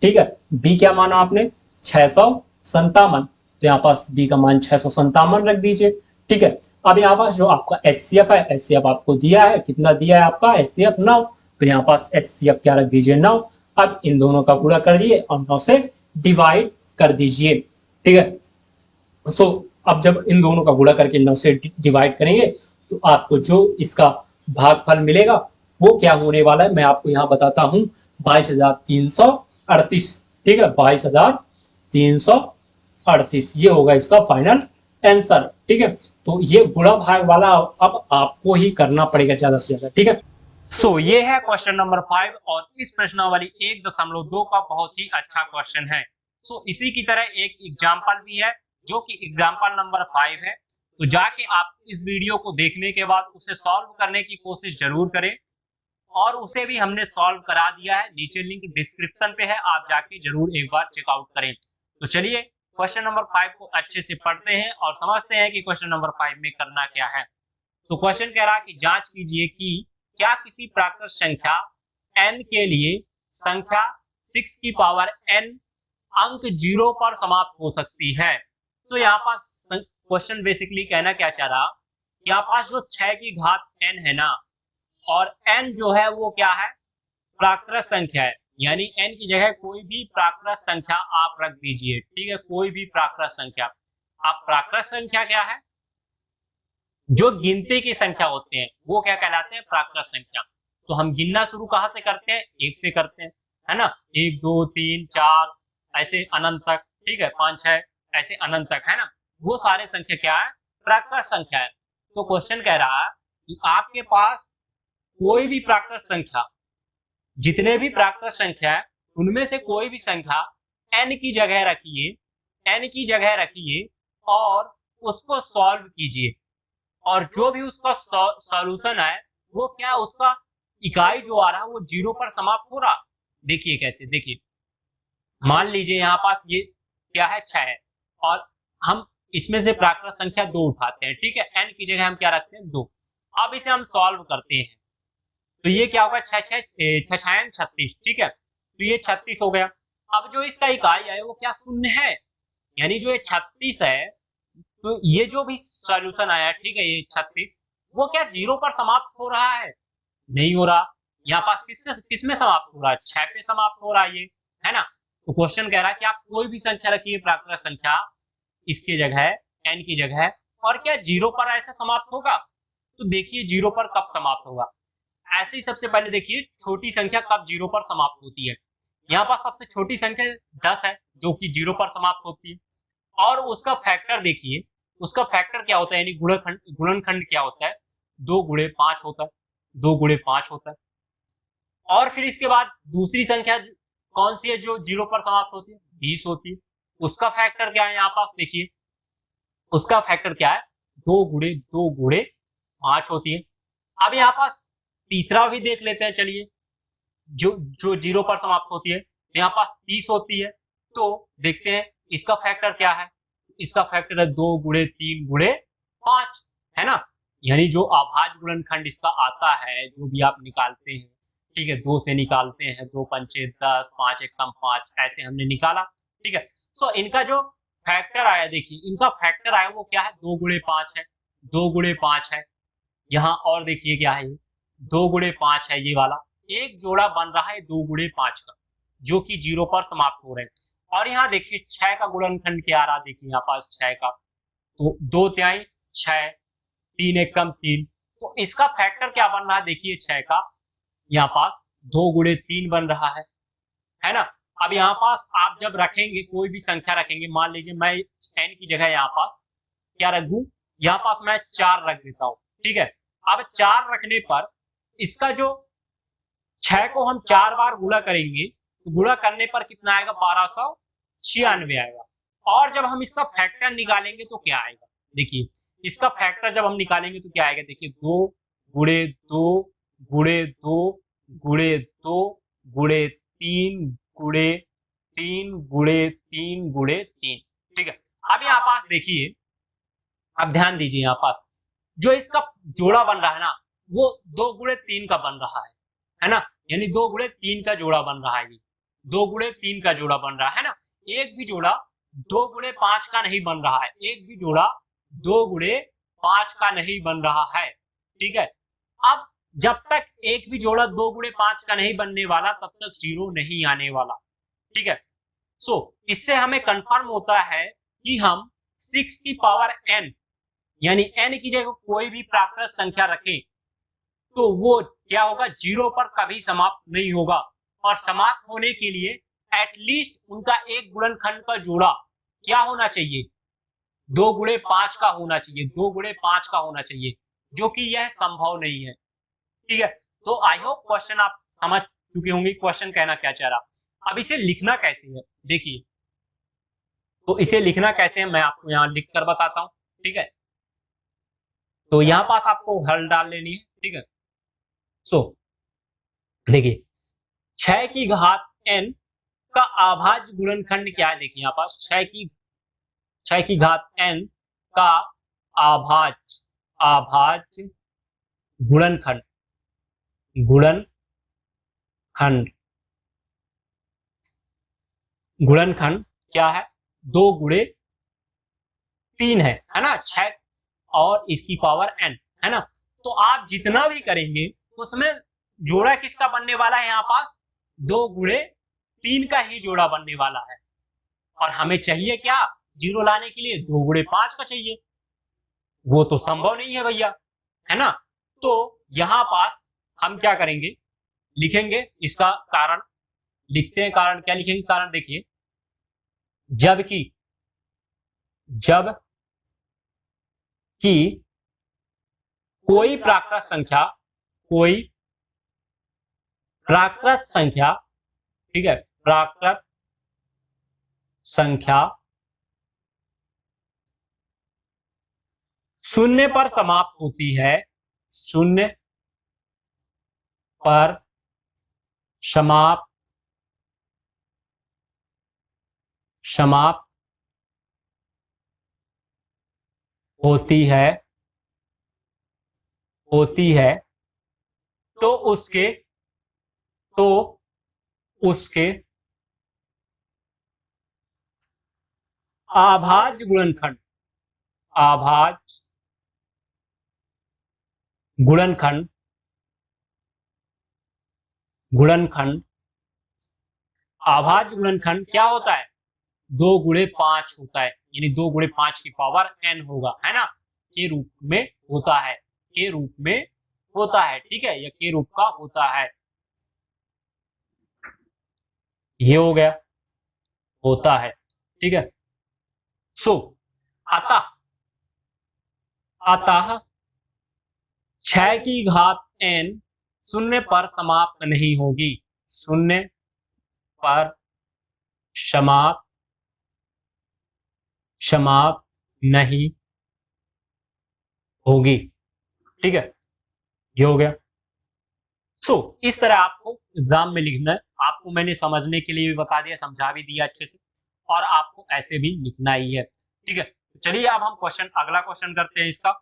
Speaker 1: ठीक है, बी क्या माना आपने 657, तो यहाँ पास बी का मान 657 रख दीजिए। ठीक है, अब यहाँ पास जो आपका एचसीएफ है, एचसीएफ आपको दिया है, कितना दिया है आपका एचसीएफ 9, तो यहाँ पास एचसीएफ क्या रख दीजिए 9। अब इन दोनों का गुणा कर दिए और 9 से डिवाइड कर दीजिए। ठीक है, सो अब जब इन दोनों का गुणा करके 9 से डिवाइड करेंगे तो आपको जो इसका भागफल मिलेगा वो क्या होने वाला है, मैं आपको यहाँ बताता हूँ, 22,338। ठीक है, 22,338 ये होगा इसका फाइनल आंसर। ठीक है, तो ये गुणा भाग वाला अब आपको ही करना पड़ेगा ज्यादा से ज्यादा। ठीक है, सो ये है क्वेश्चन नंबर 5, और इस प्रश्नावली 1.2 का बहुत ही अच्छा क्वेश्चन है। सो इसी की तरह एक एग्जाम्पल भी है जो कि एग्जाम्पल नंबर 5 है, तो जाके आप इस वीडियो को देखने के बाद उसे सॉल्व करने की कोशिश जरूर करें, और उसे भी हमने सॉल्व करा दिया है, नीचे लिंक डिस्क्रिप्शन पे है, आप जाके जरूर एक बार चेकआउट करें। तो चलिए क्वेश्चन नंबर 5 को अच्छे से पढ़ते हैं और समझते हैं कि क्वेश्चन नंबर 5 में करना क्या है। तो क्वेश्चन कह रहा है कि जांच कीजिए कि क्या किसी प्राकृत संख्या n के लिए संख्या 6 की पावर n अंक 0 पर समाप्त हो सकती है। तो यहाँ पास क्वेश्चन बेसिकली कहना क्या चाह रहा कि यहाँ पास जो 6 की घात n है ना, और n जो है वो क्या है प्राकृत संख्या है, यानी n की जगह कोई भी प्राकृत संख्या आप रख दीजिए। ठीक है, कोई भी प्राकृत संख्या। आप प्राकृत संख्या क्या है, जो गिनती की संख्या होते हैं वो क्या कहलाते हैं प्राकृत संख्या। तो हम गिनना शुरू कहां से करते हैं, 1 से करते हैं, है ना, 1 2 3 4 ऐसे अनंत तक। ठीक है, 5 6 ऐसे अनंत तक, है ना, वो सारे संख्या क्या है प्राकृत संख्या है। तो क्वेश्चन कह रहा है कि आपके पास कोई भी प्राकृत संख्या, जितने भी प्राकृत संख्या है उनमें से कोई भी संख्या n की जगह रखिए, n की जगह रखिए और उसको सॉल्व कीजिए, और जो भी उसका सॉल्यूशन है वो क्या, उसका इकाई जो आ रहा है वो 0 पर समाप्त हो रहा। देखिए कैसे, देखिए मान लीजिए यहाँ पास ये क्या है 6 है, और हम इसमें से प्राकृत संख्या 2 उठाते हैं। ठीक है, n की जगह हम क्या रखते हैं 2। अब इसे हम सॉल्व करते हैं तो ये क्या होगा 6 6 36। ठीक है, तो ये 36 हो गया। अब जो इसका इकाई है वो क्या शून्य है, यानी जो ये 36 है, तो ये जो भी सॉल्यूशन आया, ठीक है, ये 36 वो क्या 0 पर समाप्त हो रहा है, नहीं हो रहा। यहाँ पास किसमें समाप्त हो रहा है, 6 पे समाप्त हो रहा है ये, है ना। तो क्वेश्चन कह रहा है कि आप कोई भी संख्या रखिए प्राकृत संख्या इसके जगह n की जगह, और क्या 0 पर ऐसे समाप्त होगा। तो देखिए 0 पर कब समाप्त होगा, ऐसे ही सबसे पहले देखिए छोटी संख्या कब 0 पर समाप्त होती है। यहाँ पास सबसे छोटी संख्या 10 है जो कि 0 पर समाप्त होती है, और उसका फैक्टर देखिए, उसका फैक्टर क्या होता है, यानी गुणनखंड क्या होता है, 2 गुणे 5 होता है। 2 गुणे 5 होता है। और फिर इसके बाद दूसरी संख्या कौन सी है जो 0 पर समाप्त होती है? 20 होती है। उसका फैक्टर क्या है यहाँ पास देखिए, उसका फैक्टर क्या है? 2 गुणे 5 होती है। अब यहाँ पास तीसरा भी देख लेते हैं, चलिए, जो जो 0 पर समाप्त होती है, यहाँ पास 30 होती है। तो देखते हैं इसका फैक्टर क्या है। इसका फैक्टर है 2 गुणे 3 गुणे 5, है ना। यानी जो अभाज्य गुणनखंड इसका आता है, जो भी आप निकालते हैं, ठीक है, 2 से निकालते हैं, 2 पंचे 10, 5 एकम 5, ऐसे हमने निकाला, ठीक है। सो इनका जो फैक्टर आया, देखिए इनका फैक्टर आया वो क्या है? 2 गुणे 5 है, 2 गुणे 5 है। यहाँ और देखिए क्या है, 2 गुणे 5 है, ये वाला एक जोड़ा बन रहा है 2 गुणे 5 का, जो कि 0 पर समाप्त हो रहे हैं। और यहाँ देखिए 6 का गुणनखंड क्या आ रहा, देखिए यहाँ पास 6 का, तो 2 तिहाई 6, 3 एकम 3, तो इसका फैक्टर क्या बन रहा है? देखिए 6 का यहाँ पास 2 गुणे 3 बन रहा है ना। अब यहाँ पास आप जब रखेंगे, कोई भी संख्या रखेंगे, मान लीजिए मैं n की जगह यहाँ पास क्या रख दूं, यहाँ पास मैं 4 रख देता हूं, ठीक है। अब 4 रखने पर इसका जो 6 को हम 4 बार गुणा करेंगे, तो गुणा करने पर कितना आएगा? 1296 आएगा। और जब हम इसका फैक्टर निकालेंगे तो क्या आएगा? देखिए इसका फैक्टर जब हम निकालेंगे तो क्या आएगा? देखिए 2 गुणे 2 गुणे 2 गुणे 2 गुणे 3 गुणे 3 गुणे 3 गुणे 3, ठीक है। अब यहाँ पास देखिए, अब ध्यान दीजिए, यहाँ पास जो इसका जोड़ा बन रहा है ना, वो 2 गुणे 3 का बन रहा है ना। यानी 2 गुणे 3 का जोड़ा बन रहा है, ये 2 गुणे 3 का जोड़ा बन रहा है ना। एक भी जोड़ा 2 गुणे 5 का नहीं बन रहा है, एक भी जोड़ा 2 गुणे 5 का नहीं बन रहा है, ठीक है। अब जब तक एक भी जोड़ा 2 गुणे 5 का नहीं बनने वाला, तब तक 0 नहीं आने वाला, ठीक है। सो इससे हमें कंफर्म होता है कि हम 6 की पावर n, यानी n की जगह कोई भी प्राकृत संख्या रखें तो वो क्या होगा? 0 पर कभी समाप्त नहीं होगा। और समाप्त होने के लिए एटलीस्ट उनका एक गुणनखंड का जोड़ा क्या होना चाहिए? 2 गुणे 5 का होना चाहिए, 2 गुणे 5 का होना चाहिए, जो कि यह संभव नहीं है, ठीक है। तो आई होप क्वेश्चन आप समझ चुके होंगे, क्वेश्चन कहना क्या चाह रहा। अब इसे लिखना कैसे है देखिए, तो इसे लिखना कैसे है मैं आपको यहाँ लिख कर बताता हूँ, ठीक है। तो यहाँ पास आपको हल डाल लेनी है, ठीक है। सो देखिए 6 की घात n का अभाज्य गुणनखंड क्या है? देखिए यहाँ पास 6 की घात n का अभाज्य गुणनखंड गुणनखंड क्या है? 2 गुणे 3 है ना, 6 और इसकी पावर n, है ना। तो आप जितना भी करेंगे उसमें जोड़ा किसका बनने वाला है? यहाँ पास 2 गुणे 3 का ही जोड़ा बनने वाला है। और हमें चाहिए क्या 0 लाने के लिए? 2 गुणे 5 का चाहिए, वो तो संभव नहीं है भैया, है ना। तो यहाँ पास हम क्या करेंगे, लिखेंगे इसका कारण, लिखते हैं कारण, क्या लिखेंगे कारण? देखिए जबकि कोई प्राकृत संख्या, ठीक है, प्राकृत संख्या 0 पर समाप्त होती है, 0 पर समाप्त होती है, तो उसके अभाज्य गुणनखंड क्या होता है? 2 गुणे 5 होता है, यानी 2 गुणे 5 की पावर n होगा, है ना, के रूप में होता है, ठीक है, या के रूप का होता है, ये हो गया, होता है, ठीक है। सो अतः 6 की घात n शून्य पर समाप्त नहीं होगी, शून्य पर समाप्त नहीं होगी। ठीक है, ये हो गया। इस तरह आपको एग्जाम में लिखना है। आपको मैंने समझने के लिए भी बता दिया, समझा भी दिया अच्छे से, और आपको ऐसे भी लिखना ही है। ठीक है, चलिए अब हम अगला क्वेश्चन करते हैं इसका।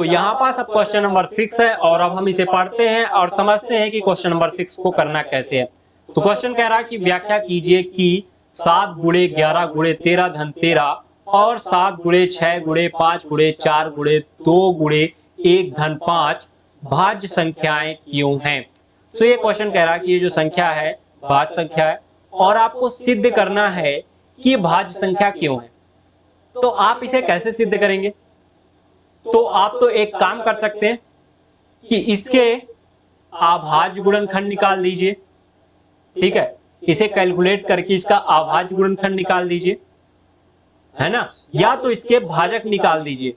Speaker 1: यहाँ पास अब क्वेश्चन नंबर 6 है, और अब हम इसे पढ़ते हैं और समझते हैं कि क्वेश्चन नंबर 6 को करना कैसे है। तो क्वेश्चन कह रहा है कि व्याख्या कीजिए कि 7 गुणे 11 गुणे 13 धन 13 और 7 गुणे 6 गुणे 5 गुणे 4 गुणे 2 गुणे 1 धन 5 भाज्य संख्याएं क्यों हैं। ये क्वेश्चन कह रहा है कि ये जो संख्या है भाज्य संख्या है, और आपको सिद्ध करना है कि भाज्य संख्या क्यों है। तो आप इसे कैसे सिद्ध करेंगे? तो आप तो एक काम कर सकते हैं कि इसके अभाज्य गुणनखंड निकाल दीजिए। ठीक है, इसे कैलकुलेट करके इसका अभाज्य गुणनखंड निकाल दीजिए, है ना, या तो इसके भाजक निकाल दीजिए।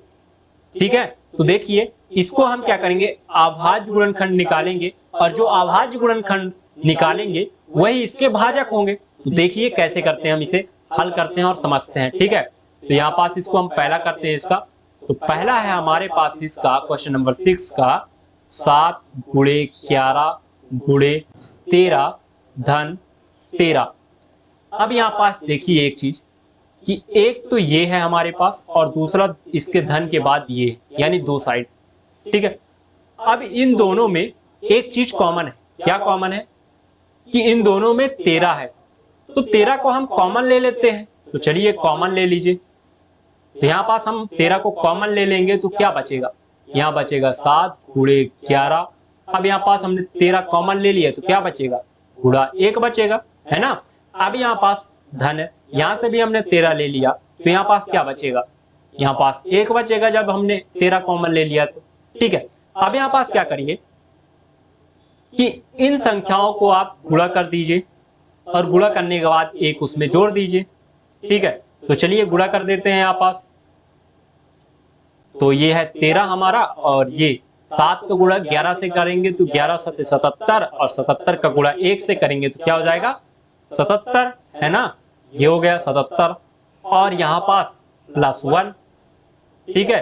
Speaker 1: ठीक है, तो देखिए इसको हम क्या करेंगे, अभाज्य गुणनखंड निकालेंगे, और जो अभाज्य गुणनखंड निकालेंगे वही इसके भाजक होंगे। तो देखिए कैसे करते हैं, हम इसे हल करते हैं और समझते हैं। ठीक है, तो यहाँ पास इसको हम पहला करते हैं इसका। तो पहला है हमारे पास इसका क्वेश्चन नंबर 6 का 7 गुणे 11 गुणे 13 धन 13। अब यहाँ पास देखिए एक चीज कि एक तो ये है हमारे पास, और दूसरा इसके धन के बाद ये है, यानी दो साइड। ठीक है, अब इन दोनों में एक चीज कॉमन है। क्या कॉमन है? कि इन दोनों में 13 है, तो 13 को हम कॉमन ले लेते हैं। तो चलिए कॉमन ले लीजिए। तो यहाँ पास हम 13 को कॉमन ले लेंगे तो क्या बचेगा, यहाँ बचेगा 7 गुणे 11। अब यहाँ पास हमने 13 कॉमन ले लिया तो क्या बचेगा, गुणा 1 बचेगा, है ना। अब यहाँ पास धन है, यहाँ से भी हमने 13 ले लिया तो यहाँ पास क्या बचेगा, यहाँ पास 1 बचेगा जब हमने 13 कॉमन ले लिया तो। ठीक है, अब यहाँ पास क्या करिए कि इन संख्याओं को आप गुणा कर दीजिए, और गुणा करने के बाद 1 उसमें जोड़ दीजिए। ठीक है, तो चलिए गुणा कर देते हैं यहाँ पास। तो ये है 13 हमारा, और ये 7 का गुणा 11 से करेंगे तो 11 7 77, और 77 का गुणा 1 से करेंगे तो क्या हो जाएगा, 77, है ना। ये हो गया 77, और यहाँ पास +1। ठीक है,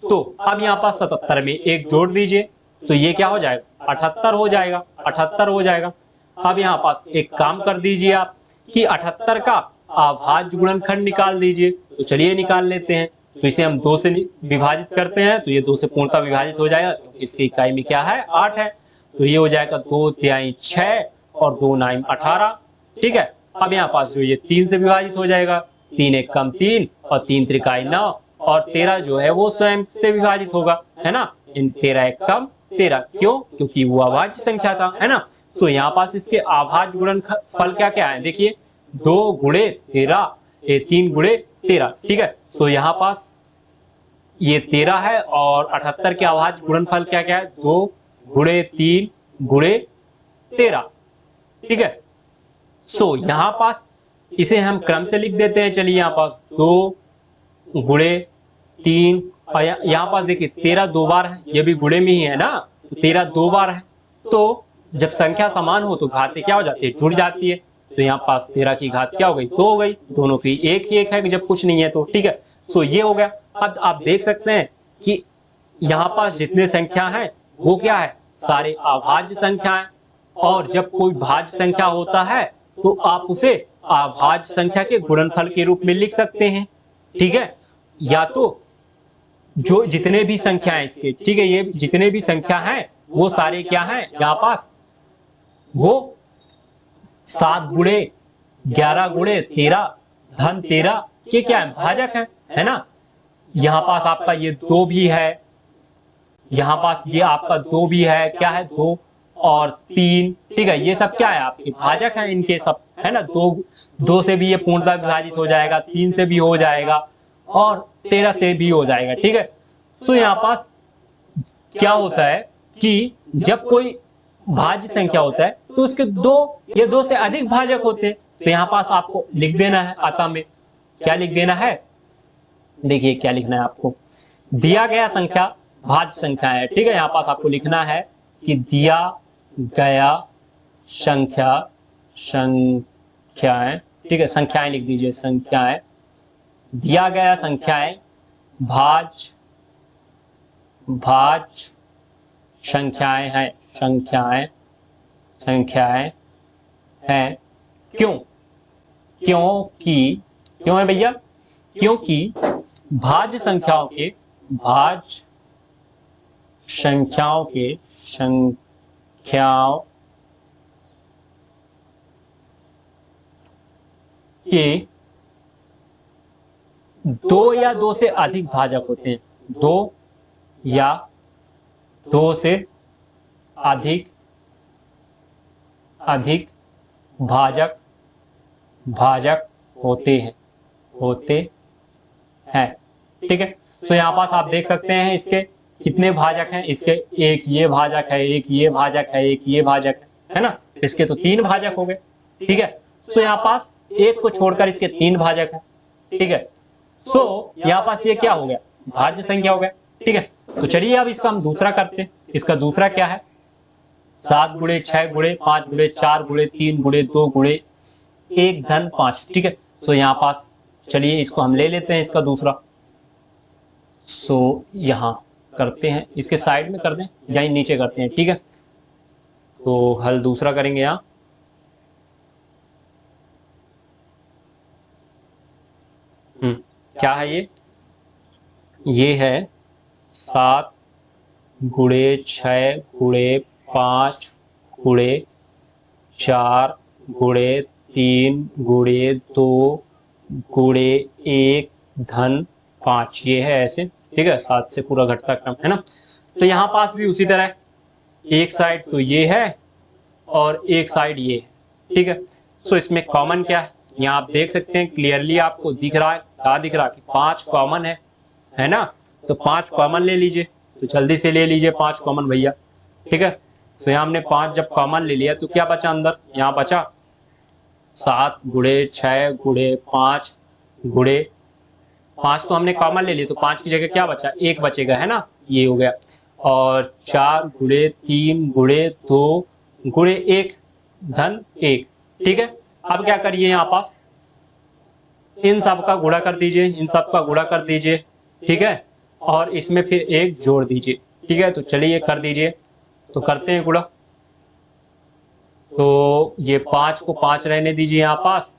Speaker 1: तो अब यहाँ पास 77 में 1 जोड़ दीजिए तो ये क्या हो जाएगा, 78 हो जाएगा, 78 हो जाएगा। अब यहाँ पास एक काम कर दीजिए आप कि 78 का अभाज्य गुणनखंड निकाल दीजिए। तो चलिए निकाल लेते हैं। तो इसे हम 2 से विभाजित करते हैं तो ये 2 से पूर्णतः विभाजित हो जाएगा, इसकी इकाई में क्या है, 8 है। तो ये हो जाएगा 2 तिहाई 6 और 2 नाइम 18। ठीक है, अब यहाँ पास जो ये 3 से विभाजित हो जाएगा, 3 एक कम 3 और 3 त्रिकाई 9, और 13 जो है वो स्वयं से विभाजित होगा, है ना। इन 13 एक कम 13, क्यों, क्योंकि वो अभाज्य संख्या था, है ना। यहाँ पास इसके अभाज्य गुणनफल क्या क्या है, देखिए 2 गुणे 13, 3 गुणे 13। ठीक है, यहाँ पास ये 13 है, और 78 के अभाज्य गुणनफल क्या क्या है, 2 गुणे 3 गुणे 13। ठीक है, यहाँ पास इसे हम क्रम से लिख देते हैं। चलिए यहाँ पास 2 गुणे 3, और यहाँ पास देखिए 13 2 बार है, ये भी गुणे में ही है ना, तो 13 2 बार है। तो जब संख्या समान हो तो घातें क्या हो जाती है, जुड़ जाती है। तो यहाँ पास 13 की घात क्या हो गई, 2 हो गई, दोनों की एक ही एक है जब कुछ नहीं है तो। ठीक है, ये हो गया। अब आप देख सकते हैं कि यहाँ पास जितने संख्या हैं वो क्या है, सारे अभाज्य संख्या है, और जब कोई भाज्य संख्या होता है तो आप उसे अभाज्य संख्या के गुणनफल के रूप में लिख सकते हैं। ठीक है, या तो जो जितने भी संख्या है इसके, ठीक है, ये जितने भी संख्या हैं वो सारे क्या हैं, यहाँ पास वो 7 गुणे 11 गुणे 13 धन 13 के क्या है, भाजक है ना। यहाँ पास आपका ये 2 भी है, यहाँ पास ये आपका 2 भी है, क्या है 2 और 3। ठीक है, ये सब क्या है, आपके भाजक हैं इनके सब, है ना। 2 से भी ये पूर्णतः विभाजित हो जाएगा, 3 से भी हो जाएगा, और 13 से भी हो जाएगा। ठीक है, यहाँ पास क्या होता है कि जब कोई भाज्य संख्या होता है तो उसके 2 या 2 से अधिक भाजक होते हैं। तो यहाँ पास आपको लिख देना है आता में, क्या लिख देना है, देखिए क्या लिखना है आपको, दिया गया संख्या भाज्य संख्या है। ठीक है, यहाँ पास आपको लिखना है कि दिया गया संख्याएं, ठीक है, संख्याएं लिख दीजिए, संख्याएं, दिया गया संख्याएं भाज्य संख्याएं हैं, संख्याएं हैं। क्यों? क्यों है भैया? क्योंकि भाज्य संख्याओं के दो या दो से अधिक भाजक होते हैं, दो या दो से अधिक भाजक होते हैं, ठीक है। तो यहाँ पास आप देख सकते हैं इसके कितने भाजक हैं, इसके एक ये भाजक है, एक ये भाजक है, एक ये भाजक है ना, इसके तो 3 भाजक हो गए, ठीक है। तो यहाँ पास एक को छोड़कर इसके 3 भाजक है, ठीक है। सो यहाँ पास ये क्या हो गया? भाज्य संख्या हो गया, ठीक है। तो चलिए अब इसका हम दूसरा करते हैं। इसका दूसरा क्या है? 7 गुणे 6 गुणे 5 गुणे 4 गुणे 3 गुणे 2 गुणे 1 धन 5, ठीक है। सो यहाँ पास चलिए इसको हम ले लेते हैं, इसका दूसरा। सो यहाँ करते हैं, इसके साइड में कर दें, यहीं नीचे करते हैं, ठीक है। तो हल दूसरा करेंगे यहाँ, क्या है ये है 7 गुणे 6 गुणे 5 गुणे 4 गुणे 3 गुणे 2 गुणे 1 धन 5, ये है ऐसे, ठीक है। 7 से पूरा घटता क्रम है ना। तो यहाँ पास भी उसी तरह, एक साइड तो ये है और एक साइड ये है, ठीक है। सो इसमें कॉमन क्या है? यहाँ आप देख सकते हैं क्लियरली, आपको दिख रहा है, क्या दिख रहा है कि 5 कॉमन है ना। तो 5 कॉमन ले लीजिए, तो जल्दी से ले लीजिए 5 कॉमन भैया, ठीक है। तो यहाँ हमने 5 जब कॉमन ले लिया तो क्या बचा अंदर? यहाँ बचा 7 गुणे 6 गुणे 5 गुणे 5, तो हमने कॉमन ले लिया, तो 5 की जगह क्या बचा? 1 बचेगा, है ना, ये हो गया। और 4 गुणे 3 गुणे 2 गुणे 1 धन 1, ठीक है। अब क्या करिए, यहाँ पास इन सब का गुणा कर दीजिए, इन सब का गुणा कर दीजिए, ठीक है। और इसमें फिर 1 जोड़ दीजिए, ठीक है। तो चलिए कर दीजिए, तो करते हैं गुणा। तो ये 5 को 5 रहने दीजिए यहाँ पास,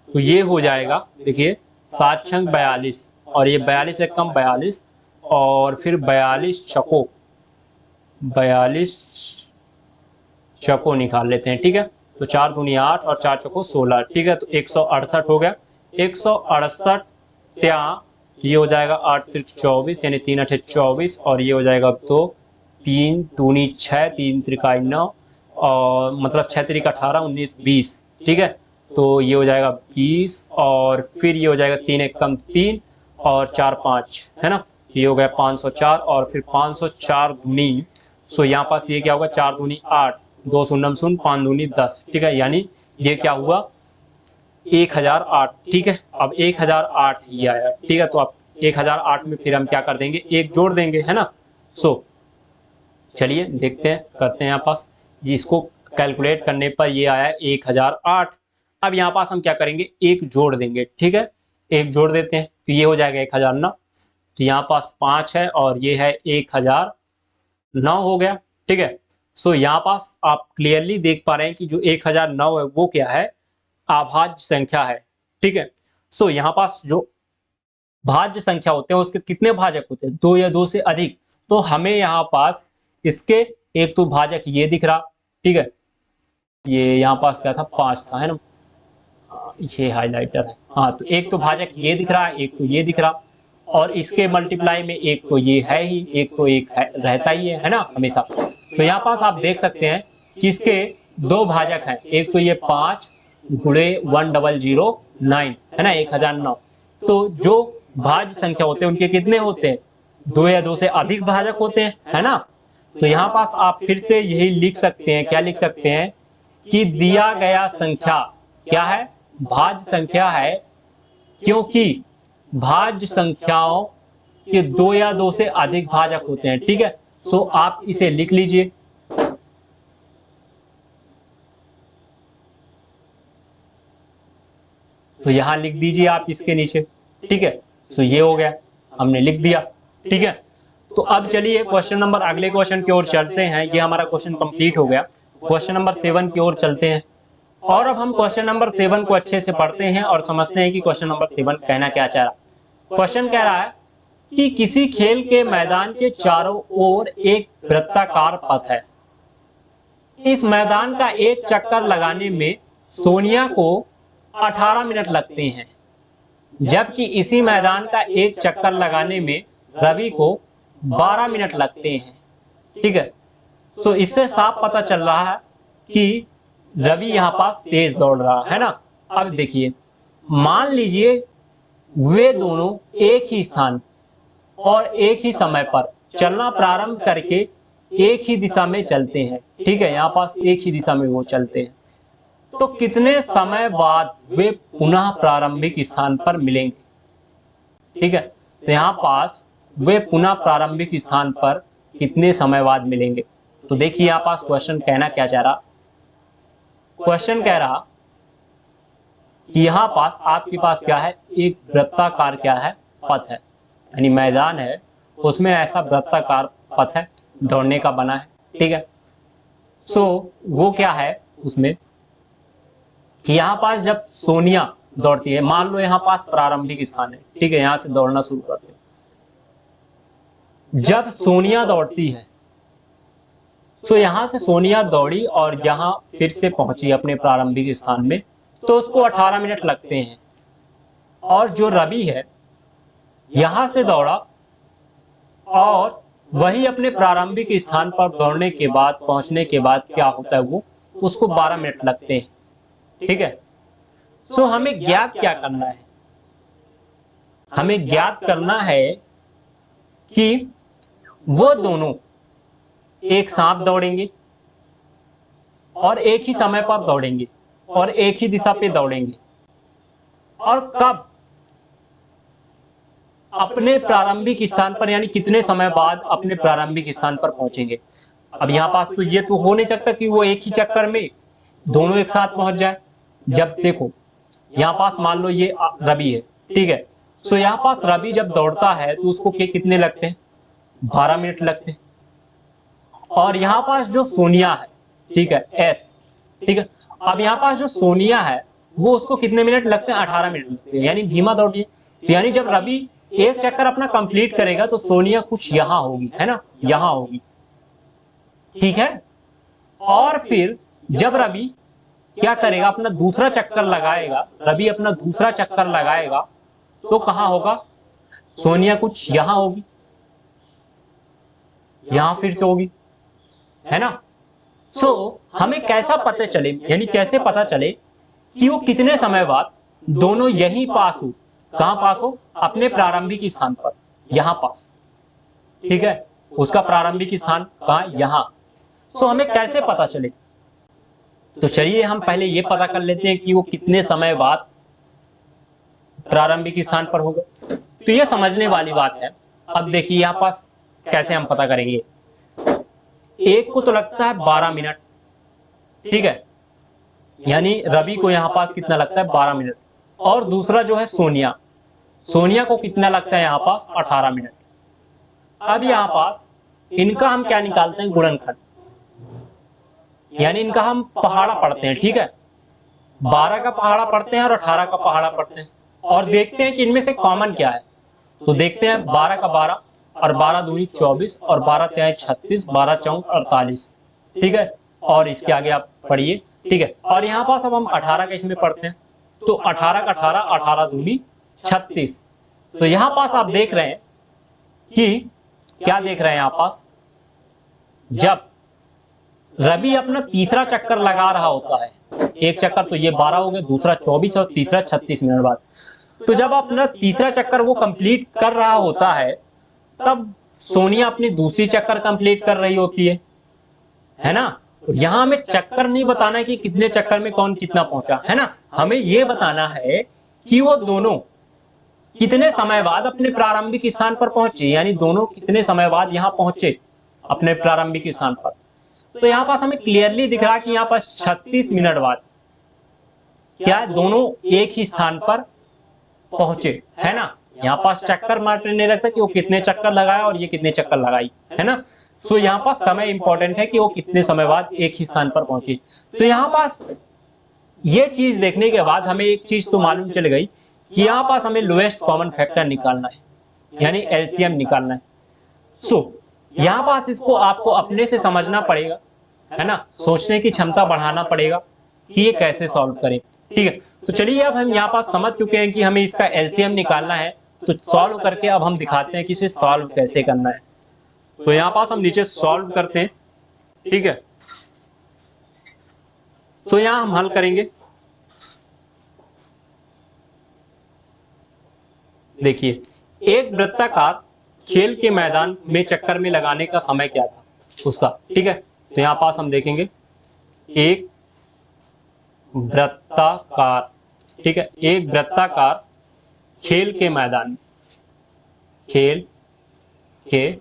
Speaker 1: तो ये हो जाएगा, देखिए 7 छंग 42, और ये 42 से कम 42, और फिर 42 चको निकाल लेते हैं, ठीक है। तो 4 दूनी 8 और 4 चको 16, ठीक है। तो 168 हो गया। 168 त्या ये हो जाएगा 8 त्रिक 24, यानी 3 8 24, और ये हो जाएगा 2, 3 दूनी 6, 3 त्रिकाई 9, और मतलब 6 त्रिक 18 19 20, ठीक है। तो ये हो जाएगा 20, और फिर ये हो जाएगा 3 एक कम 3 और 4 5, है ना। ये हो गया 504, और फिर 504 दूनी, सो यहाँ पास ये क्या होगा? 4 दूनी 8, 2 शून्य 0, 5 दूनी 10, ठीक है। यानी ये क्या हुआ? 1008, ठीक है। अब 1008 ही आया, ठीक है। तो अब 1008 में फिर हम क्या कर देंगे? 1 जोड़ देंगे, है ना। सो चलिए देखते हैं, करते हैं यहाँ पास, जिसको कैलकुलेट करने पर ये आया 1008। अब यहाँ पास हम क्या करेंगे? 1 जोड़ देंगे, ठीक है। 1 जोड़ देते हैं, तो ये हो जाएगा 1009। तो यहाँ पास 5 है और ये है 1009 हो गया, ठीक है। सो यहाँ पास आप क्लियरली देख पा रहे हैं कि जो 1009 है वो क्या है? अभाज्य संख्या है, ठीक है। सो यहाँ पास जो भाज्य संख्या होते हैं उसके कितने भाजक होते हैं? 2 या 2 से अधिक। तो हमें यहाँ पास इसके एक तो भाजक ये दिख रहा, ठीक है। ये यहाँ पास क्या था? 5 था, है ना, ये हाइलाइटर है, हाँ। तो एक तो भाजक ये दिख रहा है, एक तो ये दिख रहा, और इसके मल्टीप्लाई में एक तो ये है ही, एक तो एक है, रहता ही है ना हमेशा। तो यहाँ पास आप देख सकते हैं कि इसके 2 भाजक हैं, एक तो ये 5 गुणे 1009, है ना, 1009। तो जो भाज्य संख्या होते हैं उनके कितने होते हैं? 2 या 2 से अधिक भाजक होते हैं, है ना। तो यहाँ पास आप फिर से यही लिख सकते हैं, क्या लिख सकते हैं कि दिया गया संख्या क्या है? भाज्य संख्या है, क्योंकि भाज्य संख्याओं के 2 या 2 से अधिक भाजक होते हैं, ठीक है। सो आप इसे लिख लीजिए, तो यहाँ लिख दीजिए आप इसके नीचे, ठीक है। तो ये हो गया, हमने लिख दिया, ठीक है। तो अब चलिए क्वेश्चन नंबर, अगले क्वेश्चन की ओर चलते हैं। ये हमारा क्वेश्चन कंप्लीट हो गया। क्वेश्चन नंबर 7 की ओर चलते हैं और अब हम क्वेश्चन नंबर 7 को अच्छे से पढ़ते हैं और समझते हैं कि क्वेश्चन नंबर 7 कहना क्या चाह रहा। क्वेश्चन कह रहा है कि किसी खेल के मैदान के चारों ओर एक वृत्ताकार पथ है। इस मैदान का एक चक्कर लगाने में सोनिया को 18 मिनट लगते हैं, जबकि इसी मैदान का एक चक्कर लगाने में रवि को 12 मिनट लगते हैं, ठीक है। तो इससे साफ पता चल रहा है कि रवि यहाँ पास तेज दौड़ रहा है ना। अब देखिए, मान लीजिए वे दोनों एक ही स्थान और एक ही समय पर चलना प्रारंभ करके एक ही दिशा में चलते हैं, ठीक है। यहाँ पास एक ही दिशा में वो चलते हैं, तो कितने समय बाद वे पुनः प्रारंभिक स्थान पर मिलेंगे, ठीक है। तो यहाँ पास वे पुनः प्रारंभिक स्थान पर कितने समय बाद मिलेंगे। तो देखिए यहाँ पास क्वेश्चन कहना क्या चाह रहा। क्वेश्चन कह रहा कि यहाँ पास आपके पास क्या है, एक वृत्ताकार क्या है, पथ है, यानी मैदान है, उसमें ऐसा वृत्ताकार पथ है, दौड़ने का बना है, ठीक है। सो वो क्या है उसमें कि यहाँ पास जब सोनिया दौड़ती है, मान लो यहाँ पास प्रारंभिक स्थान है, ठीक है, यहाँ से दौड़ना शुरू करते हैं। जब सोनिया दौड़ती है तो यहां से सोनिया दौड़ी और यहां फिर से पहुंची अपने प्रारंभिक स्थान में, तो उसको 18 मिनट लगते हैं। और जो रवि है यहां से दौड़ा और वही अपने प्रारंभिक स्थान पर दौड़ने के बाद, पहुंचने के बाद क्या होता है, वो उसको 12 मिनट लगते हैं, ठीक है। सो हमें ज्ञात क्या करना है, हमें ज्ञात करना है कि वो दोनों एक साथ दौड़ेंगे और एक ही समय पर दौड़ेंगे और एक ही दिशा पे दौड़ेंगे, और कब अपने प्रारंभिक स्थान पर, यानी कितने समय बाद अपने प्रारंभिक स्थान पर पहुंचेंगे। अब यहाँ पास तो ये तो हो नहीं सकता कि वो एक ही चक्कर में दोनों एक साथ पहुंच जाए। जब देखो यहाँ पास मान लो ये रवि है, ठीक है। सो यहाँ पास रवि जब दौड़ता है तो उसको कितने लगते हैं, 12 मिनट लगते हैं। और यहाँ पास जो सोनिया है, ठीक है, एस, ठीक है। अब यहाँ पास जो सोनिया है वो उसको कितने मिनट लगते हैं, 18 मिनट लगते हैं, यानी धीमा दौड़िए। तो यानी जब रवि एक चक्कर अपना कंप्लीट करेगा तो सोनिया कुछ यहां होगी, है ना, यहां होगी, ठीक है। और फिर जब रवि क्या करेगा, अपना दूसरा चक्कर लगाएगा, रवि अपना दूसरा चक्कर लगाएगा तो कहां होगा, सोनिया कुछ यहां होगी, यहां फिर से होगी, है ना। सो हमें कैसा पता चले, यानी कैसे पता चले कि वो कितने समय बाद दोनों यही पास हो, कहां पास हो, अपने प्रारंभिक स्थान पर, यहां पास, ठीक है। उसका प्रारंभिक स्थान कहां, यहां। सो हमें कैसे पता चले, तो चलिए हम पहले ये पता कर लेते हैं कि वो कितने समय बाद प्रारंभिक स्थान पर होगा। तो ये समझने वाली बात है। अब देखिए यहाँ पास कैसे हम पता करेंगे। एक को तो लगता है 12 मिनट, ठीक है, यानी रवि को यहाँ पास कितना लगता है, 12 मिनट। और दूसरा जो है सोनिया, सोनिया को कितना लगता है यहाँ पास, 18 मिनट। अब यहाँ पास इनका हम क्या निकालते हैं, गुणनखंड, यानी इनका हम पहाड़ा पढ़ते हैं, ठीक है। 12 का पहाड़ा पढ़ते हैं और 18 का पहाड़ा पढ़ते हैं और देखते हैं कि इनमें से कॉमन क्या है। तो देखते हैं 12 का 12 और 12 दूनी 24 और 12 त्याई 36, 12 चौक 48, ठीक है। और इसके आगे आप पढ़िए, ठीक है। और यहाँ पास अब हम 18 का इसमें पढ़ते हैं, तो 18 का 18, 18 दूनी 36। तो यहाँ पास आप देख रहे हैं कि क्या देख रहे हैं यहाँ पास, जब रवि अपना तीसरा चक्कर लगा रहा होता है, एक चक्कर तो ये 12 हो गया, दूसरा 24 और तीसरा 36 मिनट बाद। तो जब अपना तीसरा चक्कर वो कंप्लीट कर रहा होता है तब सोनिया अपनी दूसरी चक्कर कंप्लीट कर रही होती है ना। यहां हमें चक्कर नहीं बताना है कि कितने चक्कर में कौन कितना पहुंचा, है ना। हमें यह बताना है कि वो दोनों कितने समय बाद अपने प्रारंभिक स्थान पर पहुंचे, यानी दोनों कितने समय बाद यहां पहुंचे अपने प्रारंभिक स्थान पर। तो यहां पास हमें क्लियरली दिख रहा है कि यहां पास 36 मिनट बाद क्या दोनों एक ही स्थान पर पहुंचे, है ना। यहाँ पास चक्कर मारने नहीं लगता कि वो कितने चक्कर लगाया और ये कितने चक्कर लगाई, है ना। सो यहाँ पास समय इंपॉर्टेंट है कि वो कितने समय बाद एक ही स्थान पर पहुंची। तो यहाँ पास ये चीज देखने के बाद हमें एक चीज तो मालूम चल गई कि यहाँ पास हमें लोएस्ट कॉमन फैक्टर निकालना है, यानी एलसीएम निकालना है। सो यहाँ पास इसको आपको अपने से समझना पड़ेगा, है ना, सोचने की क्षमता बढ़ाना पड़ेगा कि ये कैसे सॉल्व करें। ठीक है, तो चलिए अब हम यहाँ पास समझ चुके हैं कि हमें इसका एलसीएम निकालना है, तो सॉल्व करके अब हम दिखाते हैं कि इसे सॉल्व कैसे करना है। तो यहाँ पास हम नीचे सॉल्व करते हैं, ठीक है। तो यहाँ हम हल करेंगे। देखिए, एक वृत्ताकार खेल के मैदान में चक्कर में लगाने का समय क्या था उसका, ठीक है। तो यहाँ पास हम देखेंगे एक वृत्ताकार, ठीक है, एक वृत्ताकार खेल के मैदान, खेल के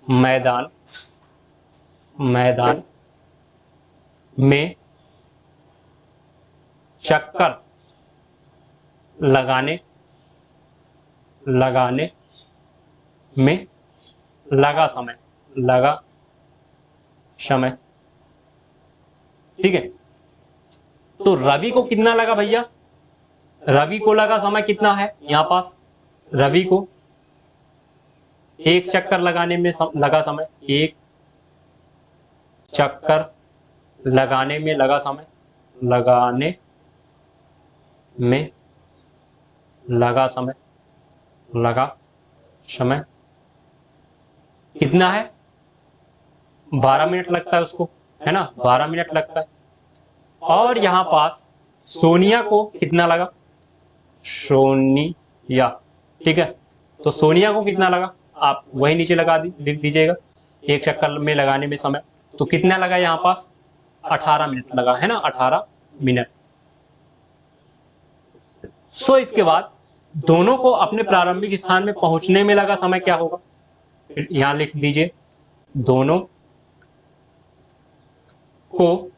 Speaker 1: मैदान मैदान में चक्कर लगाने में लगा समय, ठीक है। तो रवि को कितना लगा भैया, रवि को लगा समय कितना है, यहाँ पास रवि को एक चक्कर लगाने में लगा समय, एक चक्कर लगाने में लगा समय, लगाने में लगा समय, लगा समय कितना है, 12 मिनट लगता है उसको, है ना, 12 मिनट लगता है। और यहां पास सोनिया को कितना लगा, सोनिया, ठीक है। तो सोनिया को कितना लगा आप वही नीचे लिख दीजिएगा, एक चक्कर में लगाने में समय, तो कितना लगा यहाँ पास 18 मिनट लगा, है ना, 18 मिनट। सो इसके बाद दोनों को अपने प्रारंभिक स्थान में पहुंचने में लगा समय क्या होगा, यहां लिख दीजिए, दोनों को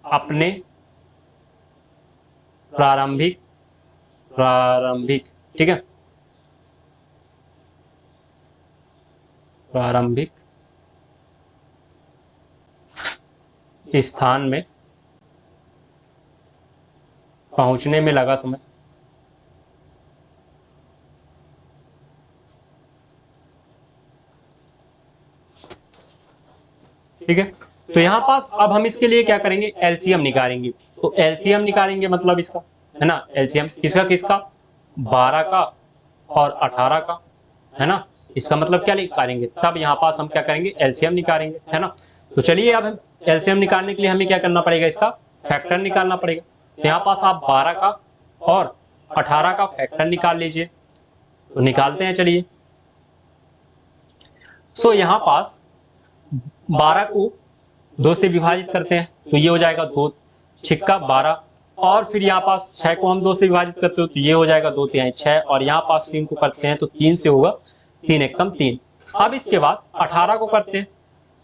Speaker 1: अपने प्रारंभिक, ठीक है, प्रारंभिक स्थान में पहुंचने में लगा समय, ठीक है। तो यहां पास अब हम इसके लिए क्या करेंगे, एलसीएम निकालेंगे। तो एलसीएम निकालेंगे मतलब इसका, है ना, एलसीएम किसका 12 का और 18 का, है ना। इसका मतलब क्या निकालेंगे, तब यहाँ पास हम क्या करेंगे, एलसीएम निकालेंगे, है ना। तो चलिए अब हम एलसीएम निकालने के लिए हमें क्या करना पड़ेगा, इसका फैक्टर निकालना पड़ेगा। तो यहाँ पास आप 12 का और 18 का फैक्टर निकाल लीजिए। तो निकालते हैं, चलिए। सो यहाँ पास 12 को 2 से विभाजित करते हैं तो ये हो जाएगा 2 छिक्का 12, और फिर यहाँ पास 6 को हम 2 से विभाजित करते हो तो ये हो जाएगा 2 तिहाई 6, और यहाँ पास 3 को करते हैं तो 3 से होगा 3 एकम 3। अब इसके बाद 18 को करते हैं,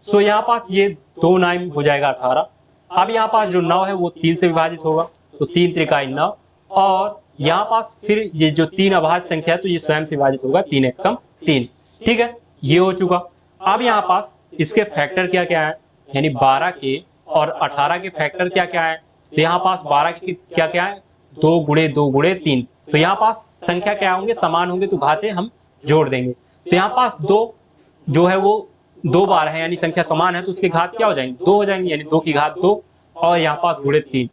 Speaker 1: सो यहाँ पास ये 2 9 हो जाएगा 18। अब यहाँ पास जो 9 है वो 3 से विभाजित होगा तो 3 त्रिकाई 9, और यहाँ पास फिर ये जो 3 अभाज्य संख्या है तो ये स्वयं से विभाजित होगा 3 एकम 3, ठीक है, ये हो चुका। अब यहाँ पास इसके फैक्टर क्या क्या है, यानी 12 के और 18 के फैक्टर क्या क्या है, तो यहाँ पास 12 के क्या क्या है, 2 गुणे 2 गुणे 3, तो यहाँ पास संख्या क्या होंगे, समान होंगे तो घातें हम जोड़ देंगे। तो यहाँ पास 2 जो है वो 2 बार है, यानी संख्या समान है तो उसके घात क्या हो जाएंगे, 2 हो जाएंगे, यानी 2 की घात 2, और यहाँ पास गुणे 3।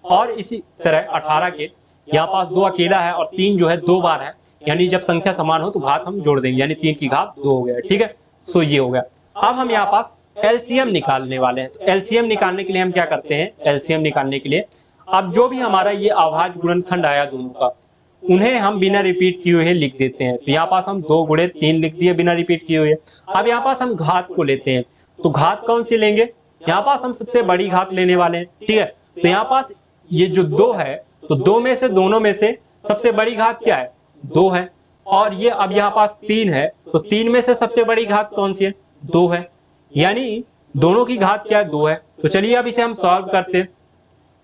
Speaker 1: और इसी तरह 18 के यहाँ पास 2 अकेला है और 3 जो है 2 बार है, यानी जब संख्या समान हो तो घात हम जोड़ देंगे, यानी 3 की घात 2 हो गया, ठीक है। सो ये हो गया। अब हम यहाँ पास एलसीएम निकालने वाले हैं। तो एलसीएम निकालने के लिए हम क्या करते हैं, एलसीएम निकालने के लिए अब जो भी हमारा ये अभाज्य गुणनखंड आया दोनों का, उन्हें हम बिना रिपीट किए हुए लिख देते हैं। तो यहाँ पास हम 2 गुणे 3 लिख दिए बिना रिपीट किए हुए। अब यहाँ पास हम घात को लेते हैं, तो घात कौन सी लेंगे, यहाँ पास हम सबसे बड़ी घात लेने वाले हैं, ठीक है। तो यहाँ पास ये जो 2 है, तो 2 में से दोनों में से सबसे बड़ी घात क्या है, 2 है, और ये अब यहाँ पास 3 है, तो 3 में से सबसे बड़ी घात कौन सी है, 2 है, यानी दोनों की घात क्या है, 2 है। तो तो चलिए अब इसे हम सॉल्व करते हैं।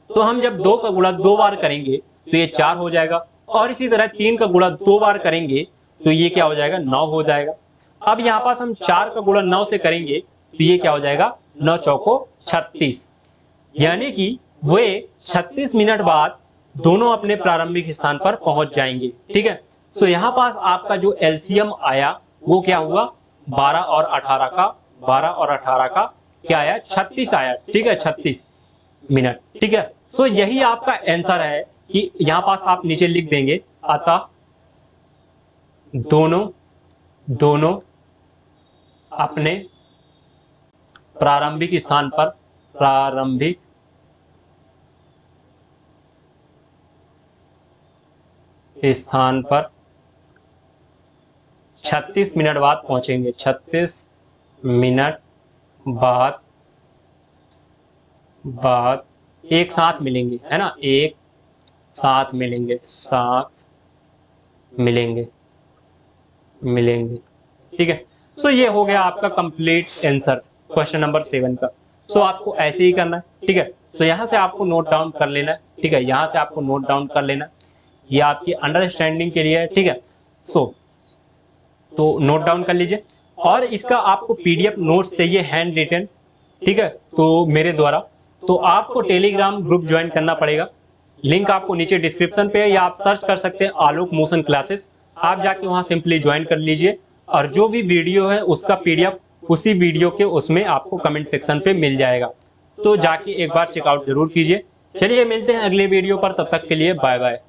Speaker 1: तो हम जब 2 का गुणा 2 बार करेंगे तो ये 4 हो जाएगा, और इसी तरह 3 का गुणा 2 बार करेंगे तो ये क्या हो जाएगा, 9 हो जाएगा। अब यहाँ पास हम 4 का गुणा 9 से करेंगे तो ये क्या हो जाएगा, 9 चौको 36, यानी कि वे 36 मिनट बाद दोनों अपने प्रारंभिक स्थान पर पहुंच जाएंगे। ठीक है, तो यहाँ पास आपका जो एलसीएम आया वो क्या हुआ, 12 और 18 का, 12 और 18 का क्या आया, 36 आया। ठीक है, 36 मिनट। ठीक है, सो यही आपका आंसर है कि यहाँ पास आप नीचे लिख देंगे, अतः दोनों अपने प्रारंभिक स्थान पर 36 मिनट बाद पहुंचेंगे, 36 मिनट बाद एक साथ मिलेंगे, है ना, एक साथ मिलेंगे। ठीक है, सो ये हो गया आपका कंप्लीट आंसर क्वेश्चन नंबर 7 का। सो आपको ऐसे ही करना है। ठीक है, सो यहाँ से आपको नोट डाउन कर लेना है। ठीक है, यहाँ से आपको नोट डाउन कर लेना, ये आपकी अंडरस्टैंडिंग के लिए है। ठीक है, सो तो नोट डाउन कर लीजिए, और इसका आपको पीडीएफ नोट्स चाहिए हैंड रिटन, ठीक है, तो मेरे द्वारा, तो आपको टेलीग्राम ग्रुप ज्वाइन करना पड़ेगा। लिंक आपको नीचे डिस्क्रिप्शन पे है, या आप सर्च कर सकते हैं आलोक मोशन क्लासेस, आप जाके वहां सिंपली ज्वाइन कर लीजिए, और जो भी वीडियो है उसका पीडीएफ उसी वीडियो के उसमें आपको कमेंट सेक्शन पे मिल जाएगा, तो जाके एक बार चेकआउट जरूर कीजिए। चलिए मिलते हैं अगले वीडियो पर, तब तक के लिए बाय बाय।